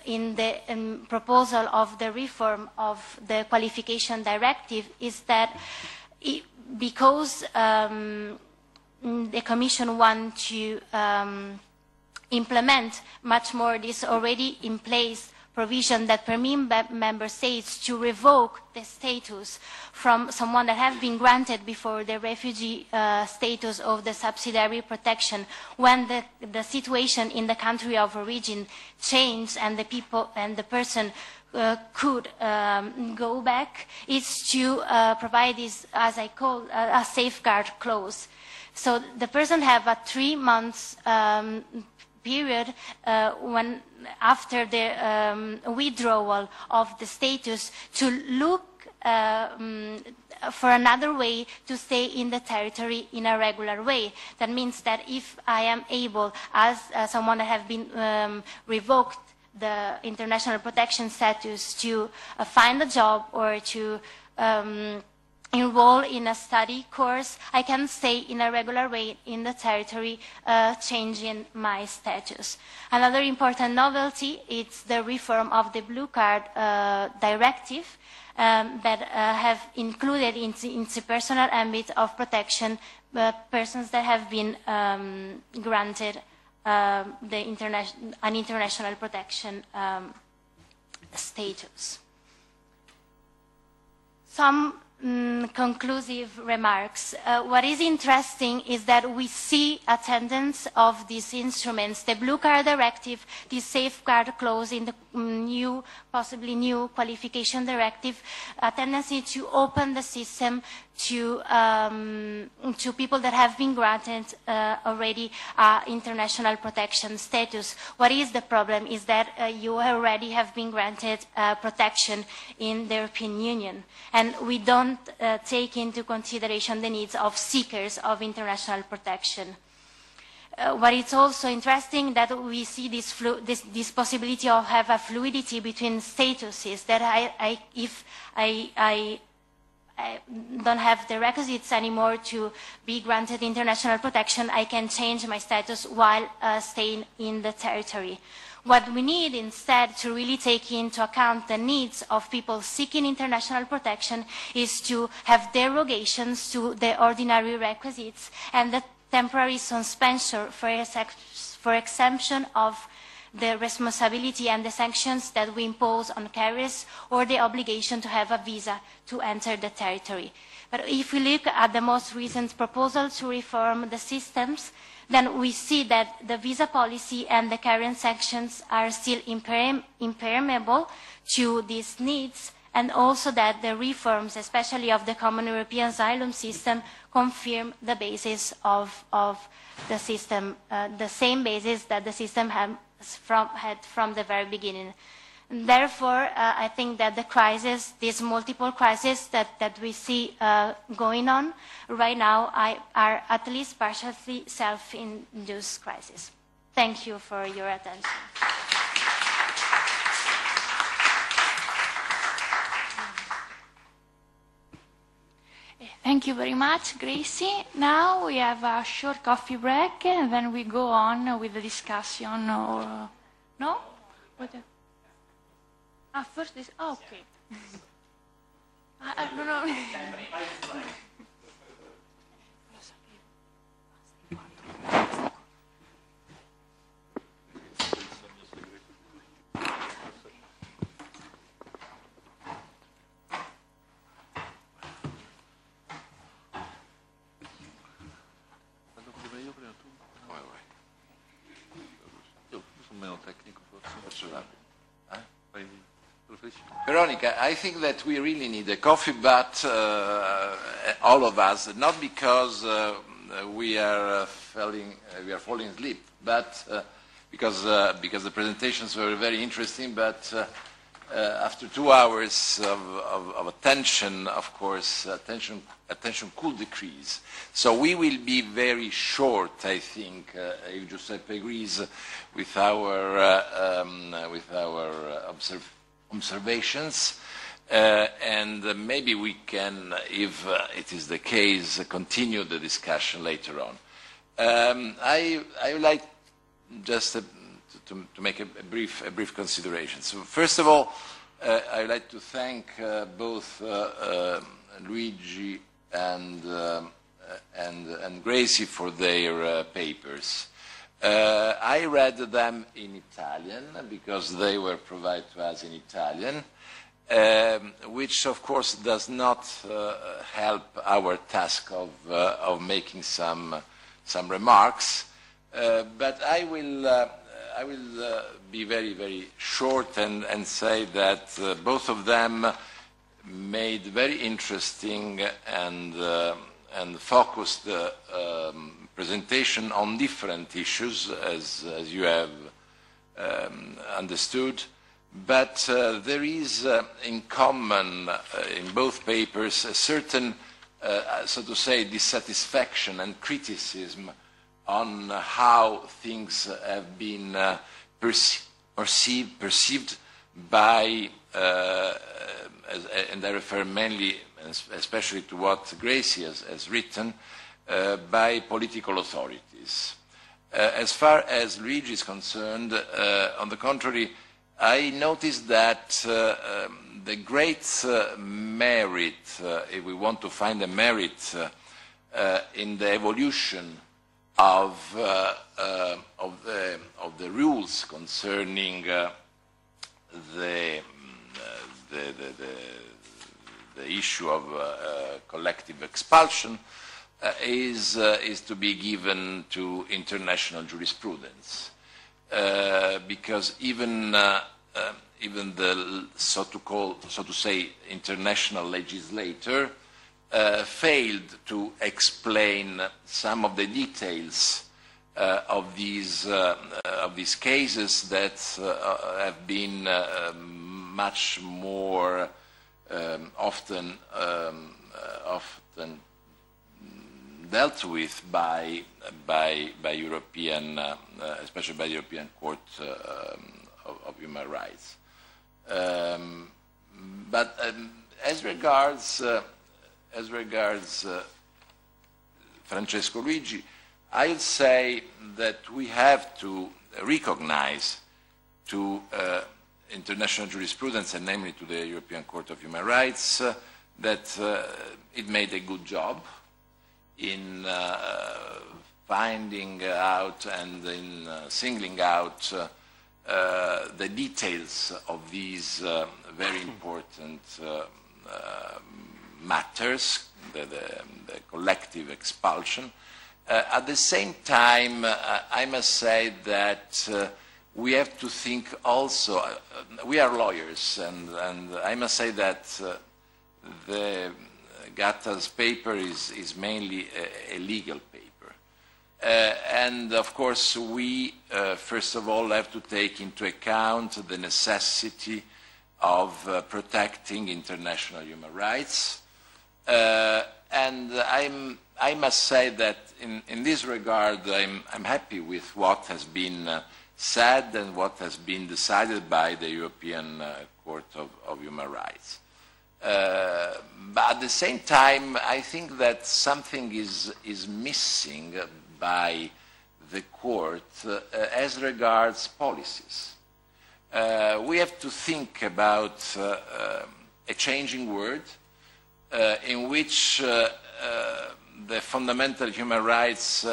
Speaker 1: in the proposal of the reform of the qualification directive is that because the Commission wants to implement much more this already in place provision that permit member states to revoke the status from someone that have been granted before the refugee status of the subsidiary protection when the situation in the country of origin changed and the people and the person could go back, is to provide this, as I call, a safeguard clause. So the person have a 3 months period when after the withdrawal of the status to look for another way to stay in the territory in a regular way. That means that if I am able, as someone that have been revoked the international protection status, to find a job or to enroll in a study course, I can stay in a regular way in the territory, changing my status. Another important novelty is the reform of the Blue Card Directive that have included in the personal ambit of protection persons that have been granted an international protection status. Some conclusive remarks. What is interesting is that we see a tendency of these instruments, the Blue Card Directive, the safeguard clause in the possibly new qualification directive, a tendency to open the system to people that have been granted already international protection status. What is the problem is that you already have been granted protection in the European Union, and we don't take into consideration the needs of seekers of international protection. What is also interesting that we see this possibility of have a fluidity between statuses, that if I don't have the requisites anymore to be granted international protection, I can change my status while staying in the territory. What we need instead to really take into account the needs of people seeking international protection is to have derogations to the ordinary requisites and the temporary suspension for exemption of the responsibility and the sanctions that we impose on carriers or the obligation to have a visa to enter the territory. But if we look at the most recent proposal to reform the systems, then we see that the visa policy and the current sanctions are still impermeable to these needs, and also that the reforms, especially of the Common European Asylum System, confirm the basis of the system, the same basis that the system had from the very beginning. Therefore, I think that the crisis, these multiple crises that we see going on right now are at least partially self-induced crises. Thank you for your attention.
Speaker 2: Thank you very much, Gracie. Now we have a short coffee break, and then we go on with the discussion. Or no? What? First this. Oh, okay. I don't know.
Speaker 4: Veronica, I think that we really need a coffee, but all of us, not because we are falling asleep, but because the presentations were very interesting. But after 2 hours of attention, of course, attention could decrease. So we will be very short, I think, if Giuseppe agrees with our observations, and maybe we can, if it is the case, continue the discussion later on. I would like just to make a brief consideration. So first of all, I would like to thank both Luigi and Gracie for their papers. I read them in Italian because they were provided to us in Italian, which of course does not help our task of making some remarks. But I will be very short and say that both of them made very interesting and focused presentation on different issues, as you have understood. But there is in common in both papers a certain, so to say, dissatisfaction and criticism on how things have been perceived by, and I refer mainly especially to what Gracy has written, by political authorities. As far as Luigi is concerned, on the contrary, I noticed that the great merit, if we want to find a merit in the evolution of the rules concerning the issue of collective expulsion is to be given to international jurisprudence, because even the so to say international legislator failed to explain some of the details of these cases that have been much more often dealt with by European, especially by the European Court of Human Rights. But as regards Francesco, Luigi, I would say that we have to recognize to international jurisprudence, and namely to the European Court of Human Rights, that it made a good job in finding out and in singling out the details of these very important matters, the collective expulsion. At the same time, I must say that we have to think also, we are lawyers, and I must say that the Gatta's paper is mainly a legal paper. And of course we, first of all, have to take into account the necessity of protecting international human rights. And I must say that in this regard I'm happy with what has been said and what has been decided by the European Court of Human Rights. But at the same time, I think that something is missing by the court as regards policies. We have to think about a changing world in which the fundamental human rights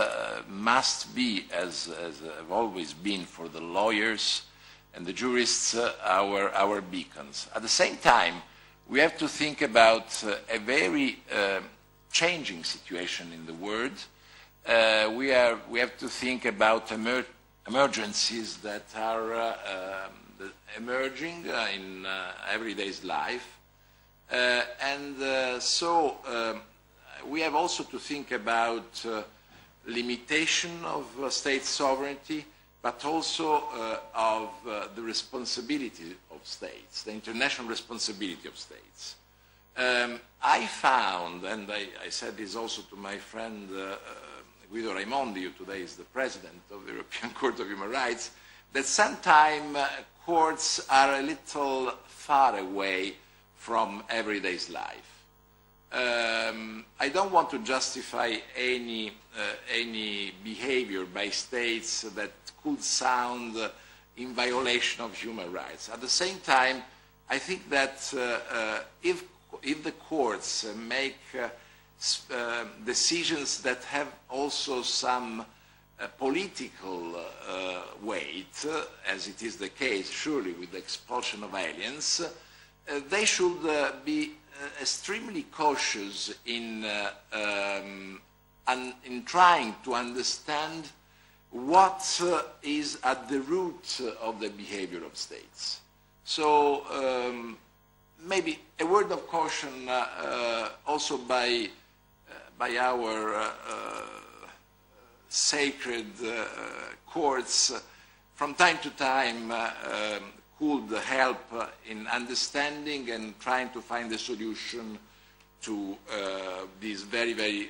Speaker 4: must be, as have always been for the lawyers and the jurists, our beacons. At the same time, we have to think about a very changing situation in the world. We have to think about emergencies that are emerging in everyday life. So we have also to think about limitation of state sovereignty, but also of the responsibility of states, the international responsibility of states. I found, and I said this also to my friend Guido Raimondi, who today is the president of the European Court of Human Rights, that sometimes courts are a little far away from everyday life. I don't want to justify any behavior by states that could sound in violation of human rights. At the same time, I think that if the courts make decisions that have also some political weight, as it is the case surely with the expulsion of aliens, they should be extremely cautious in trying to understand what is at the root of the behavior of states. So maybe a word of caution also by our sacred courts from time to time could help in understanding and trying to find a solution to these very, very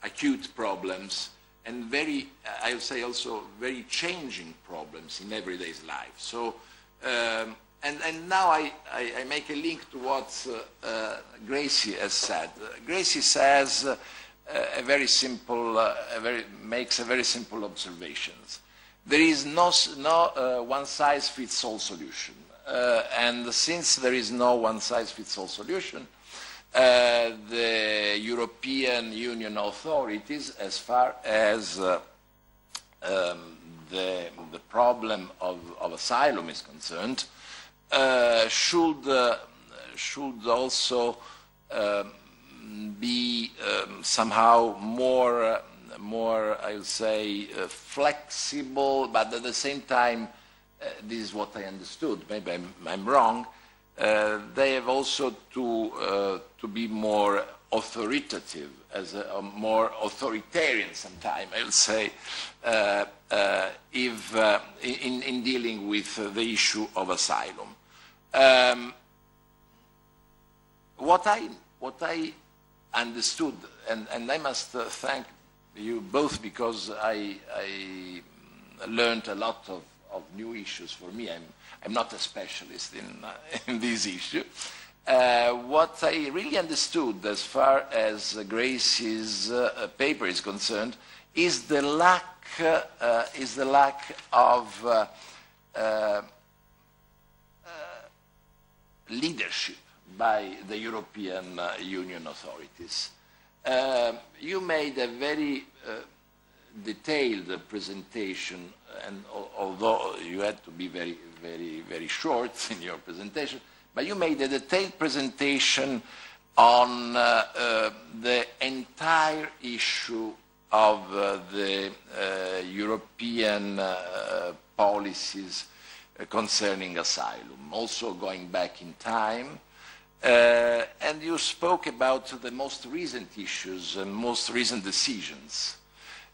Speaker 4: acute problems and very, I would say also, very changing problems in everyday life. So and now I make a link to what Gracy has said. Gracy says makes a very simple observations. There is no one-size-fits-all solution. And since there is no one-size-fits-all solution, the European Union authorities, as far as the problem of asylum is concerned, should also be somehow more, I would say, flexible, but at the same time, this is what I understood. Maybe I'm wrong. They have also to be more authoritative, more authoritarian sometime, I would say, in dealing with the issue of asylum. What I understood, and I must thank you both because I learned a lot of new issues for me. I'm not a specialist in this issue. What I really understood as far as Grace's paper is concerned is the lack of leadership by the European Union authorities. You made a very detailed presentation, and although you had to be very, very, very short in your presentation, but you made a detailed presentation on the entire issue of the European policies concerning asylum, also going back in time. And you spoke about the most recent issues and most recent decisions.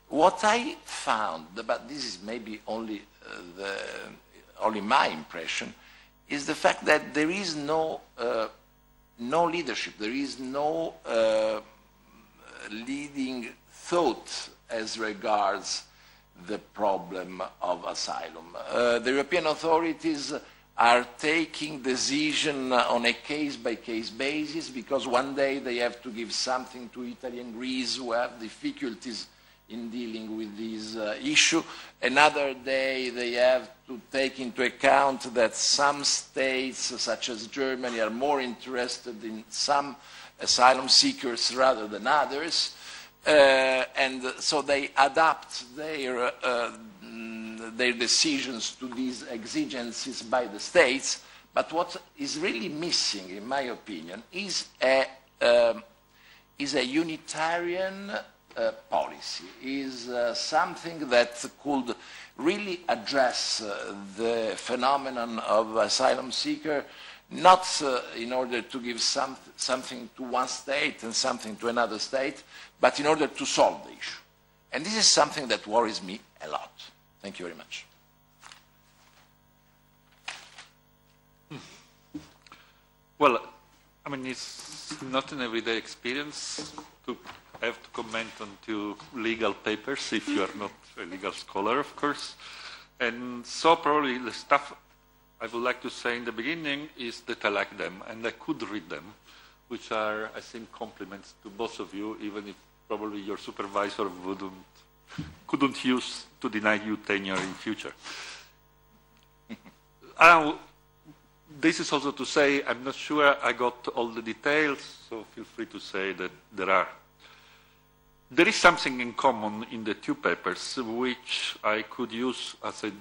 Speaker 4: What I found, but this is maybe only my impression, is the fact that there is no leadership, there is no leading thought as regards the problem of asylum. The European authorities are taking decisions on a case-by-case basis because one day they have to give something to Italy and Greece who have difficulties in dealing with this issue. Another day they have to take into account that some states, such as Germany, are more interested in some asylum seekers rather than others. And so they adapt their decisions to these exigencies by the states. But what is really missing, in my opinion, is a unitarian policy, is something that could really address the phenomenon of asylum seeker, not in order to give something to one state and something to another state, but in order to solve the issue. And this is something that worries me a lot. Thank you very much.
Speaker 5: Well, I mean, it's not an everyday experience to have to comment on two legal papers if you are not a legal scholar, of course. And so probably the stuff I would like to say in the beginning is that I like them, and I could read them, which are, I think, compliments to both of you, even if probably your supervisor couldn't use to deny you tenure in future. This is also to say I'm not sure I got all the details, so feel free to say that there are. There is something in common in the two papers which I could use as a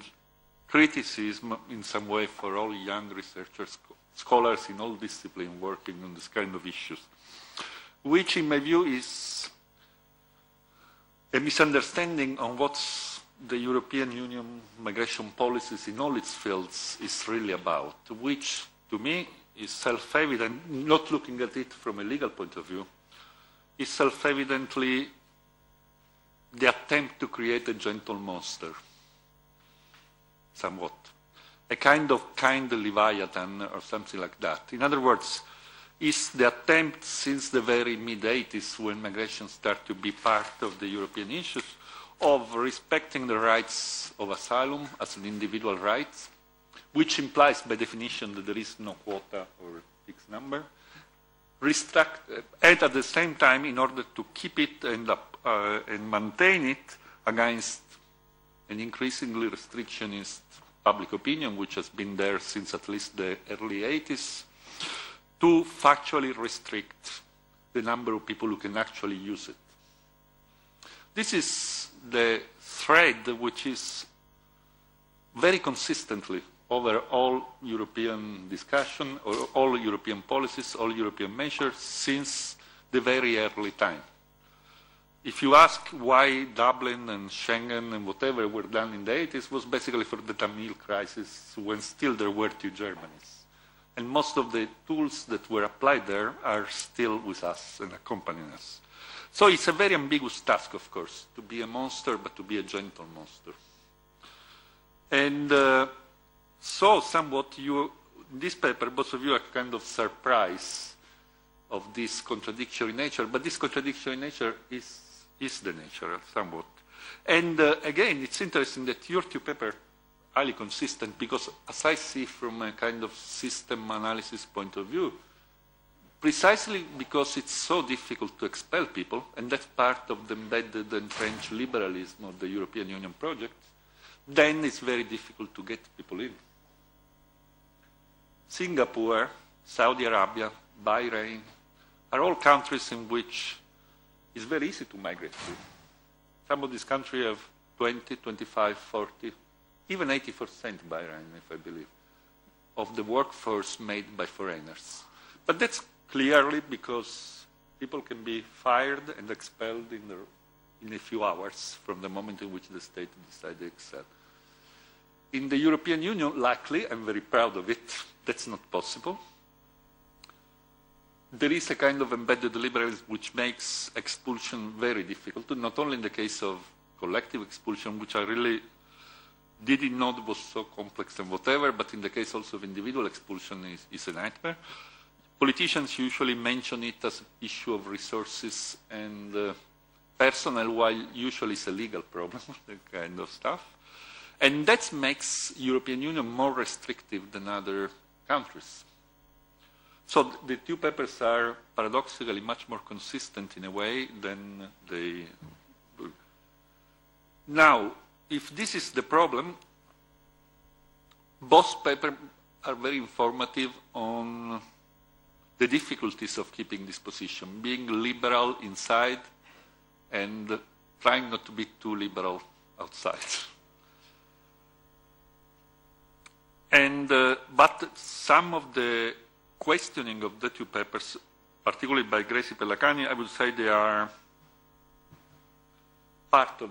Speaker 5: criticism in some way for all young researchers, scholars in all disciplines working on this kind of issues, which in my view is a misunderstanding on what the European Union migration policies in all its fields is really about, which to me is self-evident, not looking at it from a legal point of view, is self-evidently the attempt to create a gentle monster, somewhat. A kind of Leviathan or something like that. In other words, is the attempt since the very mid-80s when migration started to be part of the European issues of respecting the rights of asylum as an individual right which implies by definition that there is no quota or fixed number. And at the same time, in order to keep it and maintain it against an increasingly restrictionist public opinion, which has been there since at least the early 80s, to factually restrict the number of people who can actually use it. This is the thread which is very consistently over all European discussion, or all European policies, all European measures, since the very early time. If you ask why Dublin and Schengen and whatever were done in the 80s, was basically for the Tamil crisis, when still there were two Germanys. And most of the tools that were applied there are still with us and accompanying us. So it's a very ambiguous task, of course, to be a monster, but to be a gentle monster. And so somewhat in this paper, both of you are kind of surprised of this contradictory nature, but this contradictory nature is the nature somewhat. And again, it's interesting that your two papers are highly consistent, because as I see from a kind of system analysis point of view, precisely because it's so difficult to expel people, and that's part of the embedded entrenched liberalism of the European Union project, then it's very difficult to get people in. Singapore, Saudi Arabia, Bahrain are all countries in which it's very easy to migrate to. Some of these countries have 20, 25, 40, even 80% Bahrain, if I believe, of the workforce made by foreigners. But that's clearly because people can be fired and expelled in a few hours from the moment in which the state decides to excel. In the European Union, luckily, I'm very proud of it, that's not possible. There is a kind of embedded liberalism which makes expulsion very difficult, not only in the case of collective expulsion, which I really didn't know was so complex and whatever, but in the case also of individual expulsion is a nightmare. Politicians usually mention it as an issue of resources and personnel, while usually it's a legal problem, that kind of stuff. And that makes European Union more restrictive than other countries. So the two papers are paradoxically much more consistent in a way than they do. Now, if this is the problem, both papers are very informative on the difficulties of keeping this position, being liberal inside and trying not to be too liberal outside. And, but some of the questioning of the two papers, particularly by Gracy Pelacani, I would say they are part of,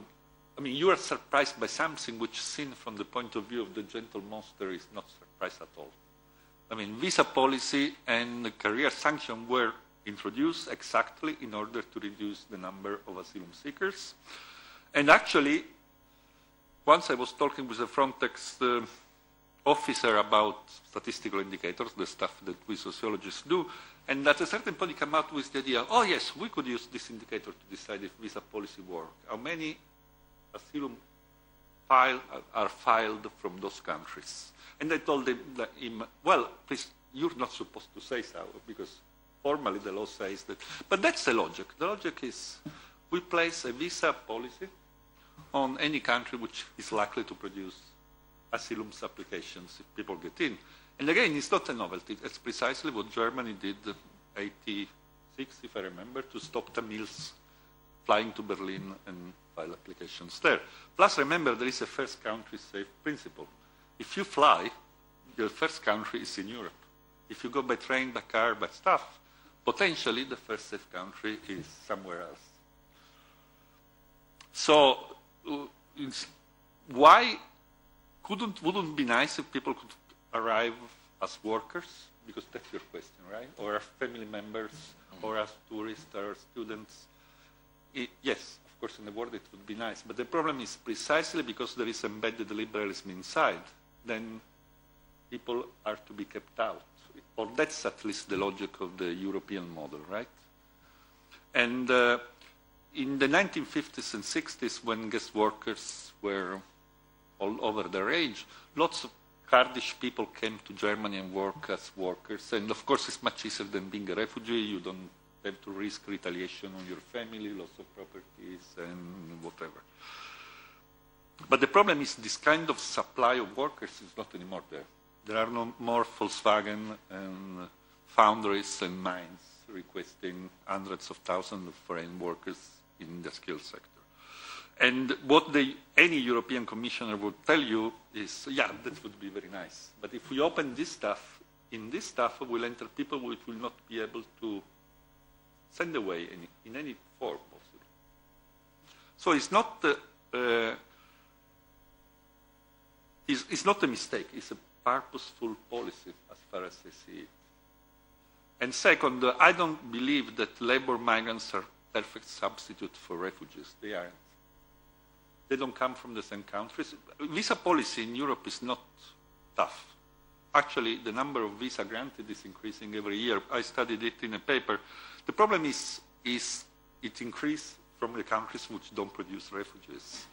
Speaker 5: I mean, you are surprised by something which, seen from the point of view of the gentle monster, is not surprised at all. I mean, visa policy and career sanction were introduced exactly in order to reduce the number of asylum seekers. And actually, once I was talking with a Frontex officer about statistical indicators, the stuff that we sociologists do, and at a certain point he came out with the idea, oh yes, we could use this indicator to decide if visa policy works. How many asylum files are filed from those countries? And I told him, well, please, you're not supposed to say so, because formally the law says that. But that's the logic. The logic is we place a visa policy on any country which is likely to produce asylum applications if people get in. And again, it's not a novelty. It's precisely what Germany did in 86, if I remember, to stop Tamils flying to Berlin and file applications there. Plus, remember, there is a first country safe principle. If you fly, your first country is in Europe. If you go by train, by car, by stuff, potentially the first safe country is somewhere else. So, why wouldn't it be nice if people could arrive as workers? Because that's your question, right? Or as family members, or as tourists, or students. Yes, of course, in the world it would be nice. But the problem is precisely because there is embedded liberalism inside, then people are to be kept out. Or that's at least the logic of the European model, right? And in the 1950s and 60s, when guest workers were all over their age, lots of Kurdish people came to Germany and work as workers. And of course, it's much easier than being a refugee. You don't have to risk retaliation on your family, loss of properties, and whatever. But the problem is this kind of supply of workers is not anymore there. There are no more Volkswagen and foundries and mines requesting hundreds of thousands of foreign workers in the skilled sector. And what any European commissioner would tell you is, yeah, that would be very nice. But if we open this stuff, in this stuff will enter people which will not be able to send away in any form possible. So it's not it's not a mistake. It's a purposeful policy as far as I see it. And second, I don't believe that labor migrants are perfect substitute for refugees. They aren't. They don't come from the same countries. Visa policy in Europe is not tough. Actually, the number of visa granted is increasing every year. I studied it in a paper. The problem is it increased from the countries which don't produce refugees.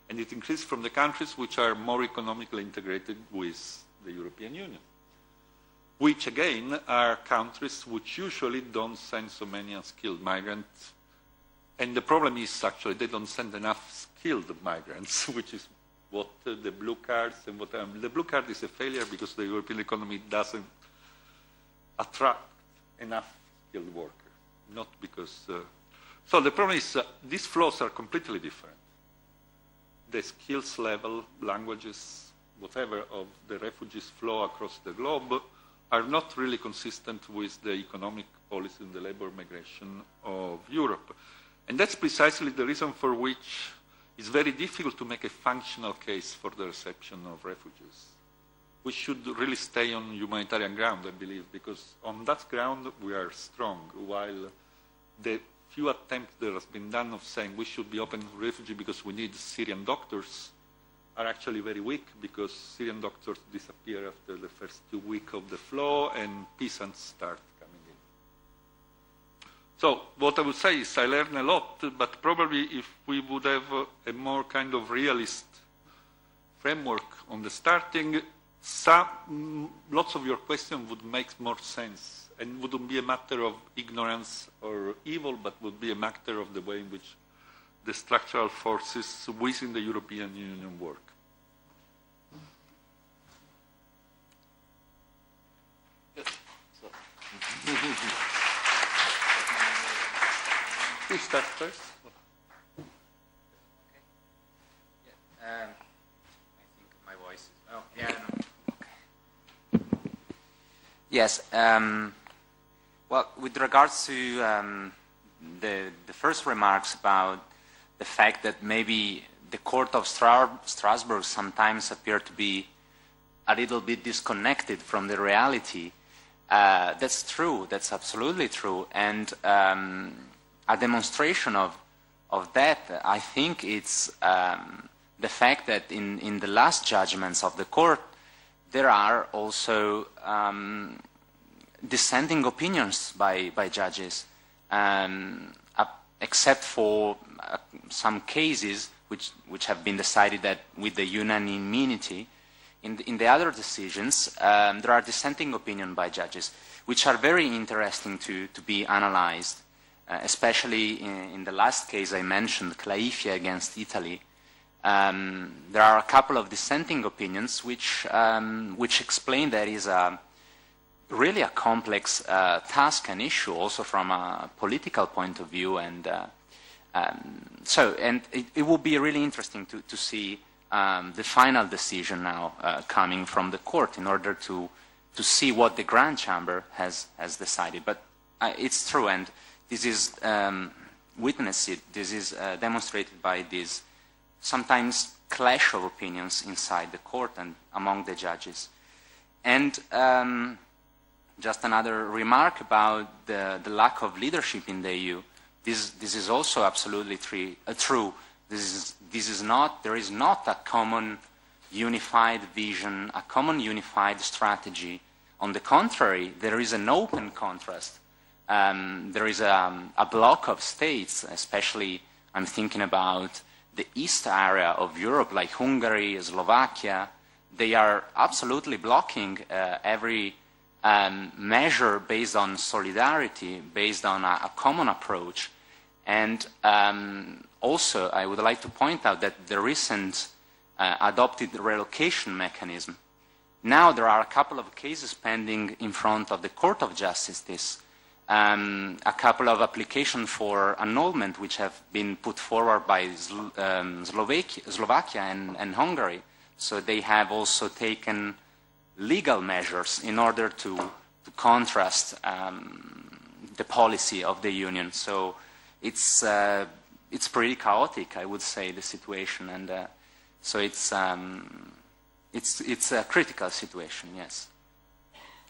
Speaker 5: And it increased from the countries which are more economically integrated with the European Union, which again are countries which usually don't send so many unskilled migrants. And the problem is actually they don't send enough skilled migrants, which is what the blue cards and what the blue card is a failure because the European economy doesn't attract enough skilled workers, not because. So the problem is these flows are completely different. The skills level, languages, whatever of the refugees flow across the globe are not really consistent with the economic policy and the labor migration of Europe. And that's precisely the reason for which it's very difficult to make a functional case for the reception of refugees. We should really stay on humanitarian ground, I believe, because on that ground we are strong, while the few attempts that has been done of saying we should be open to refugee because we need Syrian doctors are actually very weak because Syrian doctors disappear after the first 2 weeks of the flow and peasants start coming in. So what I would say is I learned a lot, but probably if we would have a more kind of realist framework on the starting, lots of your questions would make more sense and wouldn't be a matter of ignorance or evil, but would be a matter of the way in which the structural forces within the European Union work. Who starts first?
Speaker 3: Okay. I think my voice is. Oh, yeah. No. Okay. Yes. Well, with regards to the first remarks about the fact that maybe the Court of Strasbourg sometimes appear to be a little bit disconnected from the reality, that's true. That's absolutely true. And a demonstration of that, I think it's the fact that in the last judgments of the court, there are also dissenting opinions by judges, except for some cases which have been decided that with the unanimity. In the other decisions, there are dissenting opinions by judges, which are very interesting to be analyzed, especially in the last case I mentioned, Claifia against Italy. There are a couple of dissenting opinions which explain that is really a complex task and issue, also from a political point of view, and it will be really interesting to see the final decision now coming from the court in order to see what the Grand Chamber has decided. But it's true, and this is witnessed. This is demonstrated by this sometimes clash of opinions inside the court and among the judges. And just another remark about the lack of leadership in the EU. This is also absolutely true. There is not a common unified vision, a common unified strategy. On the contrary, there is an open contrast. There is a block of states, especially I'm thinking about the east area of Europe, like Hungary, Slovakia, they are absolutely blocking every measure based on solidarity, based on a common approach. And also, I would like to point out that the recent adopted relocation mechanism, now there are a couple of cases pending in front of the Court of Justice, a couple of applications for annulment which have been put forward by Slovakia and Hungary. So they have also taken legal measures in order to contrast the policy of the Union. So it's pretty chaotic, I would say, the situation, and so it's a critical situation. Yes,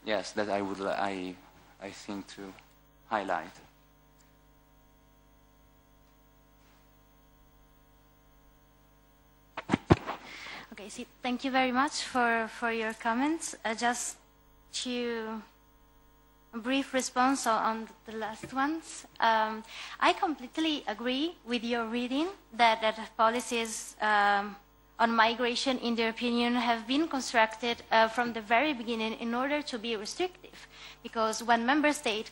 Speaker 3: yes, that I think to highlight.
Speaker 1: Okay, see, thank you very much for your comments. Just to a brief response on the last ones. I completely agree with your reading that policies on migration in the European Union have been constructed from the very beginning in order to be restrictive. Because when member states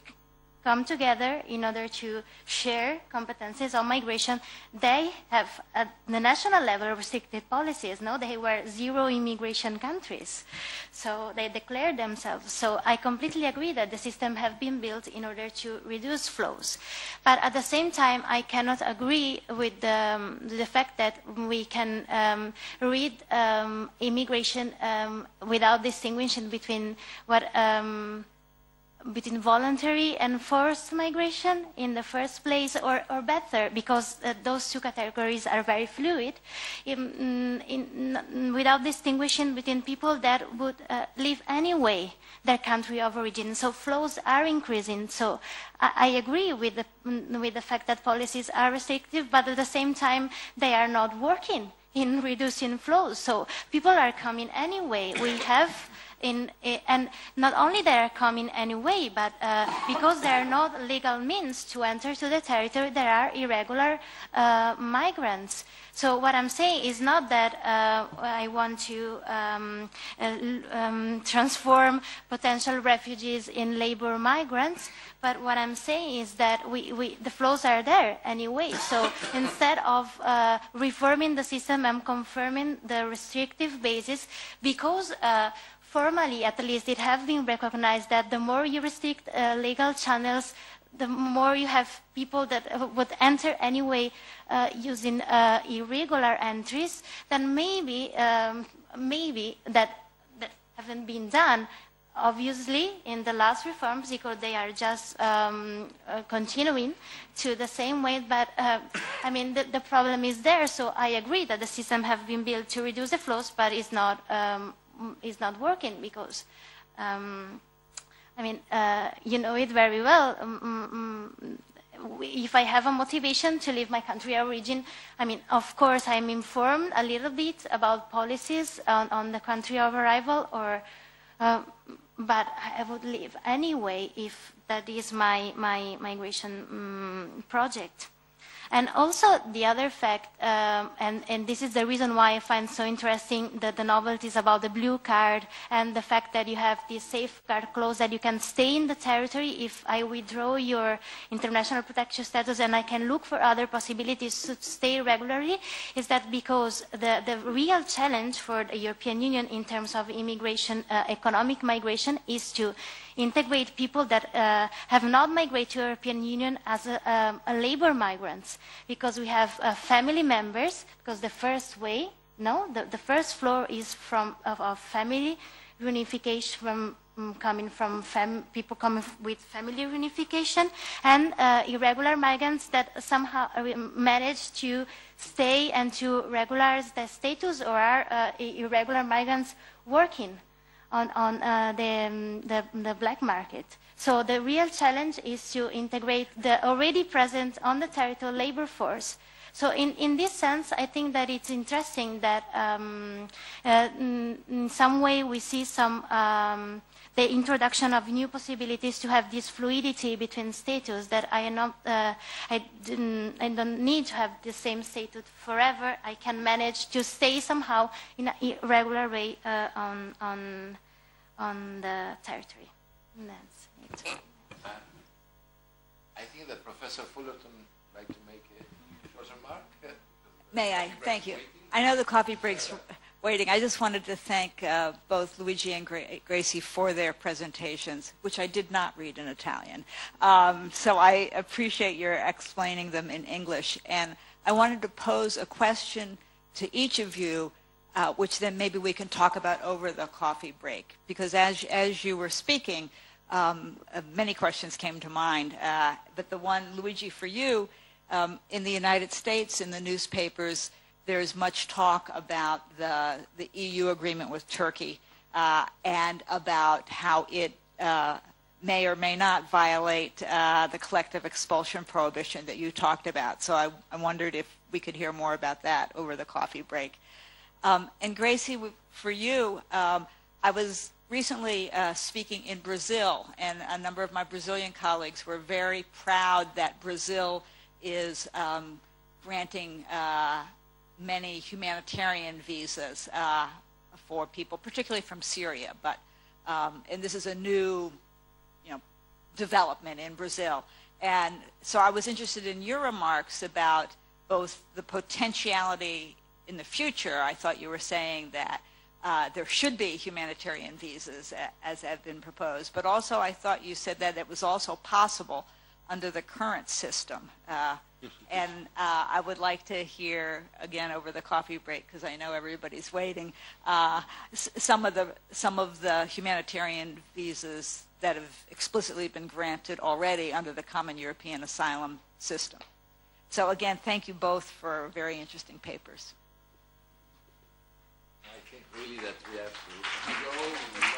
Speaker 1: come together in order to share competencies on migration, they have at the national level restricted policies. No, they were zero immigration countries. So they declared themselves. So I completely agree that the system have been built in order to reduce flows. But at the same time, I cannot agree with the fact that we can read immigration without distinguishing between what between voluntary and forced migration in the first place, or better, because those two categories are very fluid, without distinguishing between people that would leave anyway their country of origin. So flows are increasing. So I agree with the fact that policies are restrictive, but at the same time they are not working in reducing flows. So people are coming anyway. We have and not only they are coming anyway, but because there are not legal means to enter to the territory, there are irregular migrants. So what I'm saying is not that I want to transform potential refugees in labor migrants, but what I'm saying is that the flows are there anyway. So instead of reforming the system, I'm confirming the restrictive basis, because formally, at least, it has been recognized that the more you restrict legal channels, the more you have people that would enter anyway using irregular entries, then maybe that haven't been done. Obviously, in the last reforms, because they are just continuing to the same way, but I mean, the problem is there, so I agree that the system have been built to reduce the flows, but it's not working, because I mean, you know it very well. If I have a motivation to leave my country of origin, I mean, of course, I'm informed a little bit about policies on the country of arrival, or but I would leave anyway if that is my migration project. And also the other fact, and this is the reason why I find so interesting that the novelties about the blue card and the fact that you have this safeguard clause that you can stay in the territory if I withdraw your international protection status and I can look for other possibilities to stay regularly, is that because the real challenge for the European Union in terms of immigration, economic migration, is to integrate people that have not migrated to the European Union as labor migrants, because we have family members, because the first way, the first floor is of family reunification, coming from people coming with family reunification, and irregular migrants that somehow manage to stay and to regularize their status, or are irregular migrants working on the black market. So the real challenge is to integrate the already present on the territorial labor force So in this sense, I think that it's interesting that in some way we see some the introduction of new possibilities to have this fluidity between status, that I am not, I don't need to have the same status forever. I can manage to stay somehow in a regular way on the territory. And that's it.
Speaker 4: I think that Professor Fullerton would like to make a short remark.
Speaker 6: May I? Thank you. I know the coffee break's waiting. I just wanted to thank both Luigi and Gracy for their presentations, which I did not read in Italian. So I appreciate your explaining them in English. And I wanted to pose a question to each of you, which then maybe we can talk about over the coffee break. Because as you were speaking, many questions came to mind. But the one, Luigi, for you, in the United States, in the newspapers, there's much talk about the EU agreement with Turkey and about how it may or may not violate the collective expulsion prohibition that you talked about. So I wondered if we could hear more about that over the coffee break. And Gracy, for you, I was recently speaking in Brazil, and a number of my Brazilian colleagues were very proud that Brazil is granting many humanitarian visas for people, particularly from Syria. But and this is a new, development in Brazil. And so I was interested in your remarks about both the potentiality in the future. I thought you were saying that there should be humanitarian visas as have been proposed, but also I thought you said that it was also possible under the current system. And I would like to hear, again, over the coffee break, because I know everybody's waiting, some of the humanitarian visas that have explicitly been granted already under the Common European Asylum System. So again, thank you both for very interesting papers.
Speaker 4: I think really that we have to go.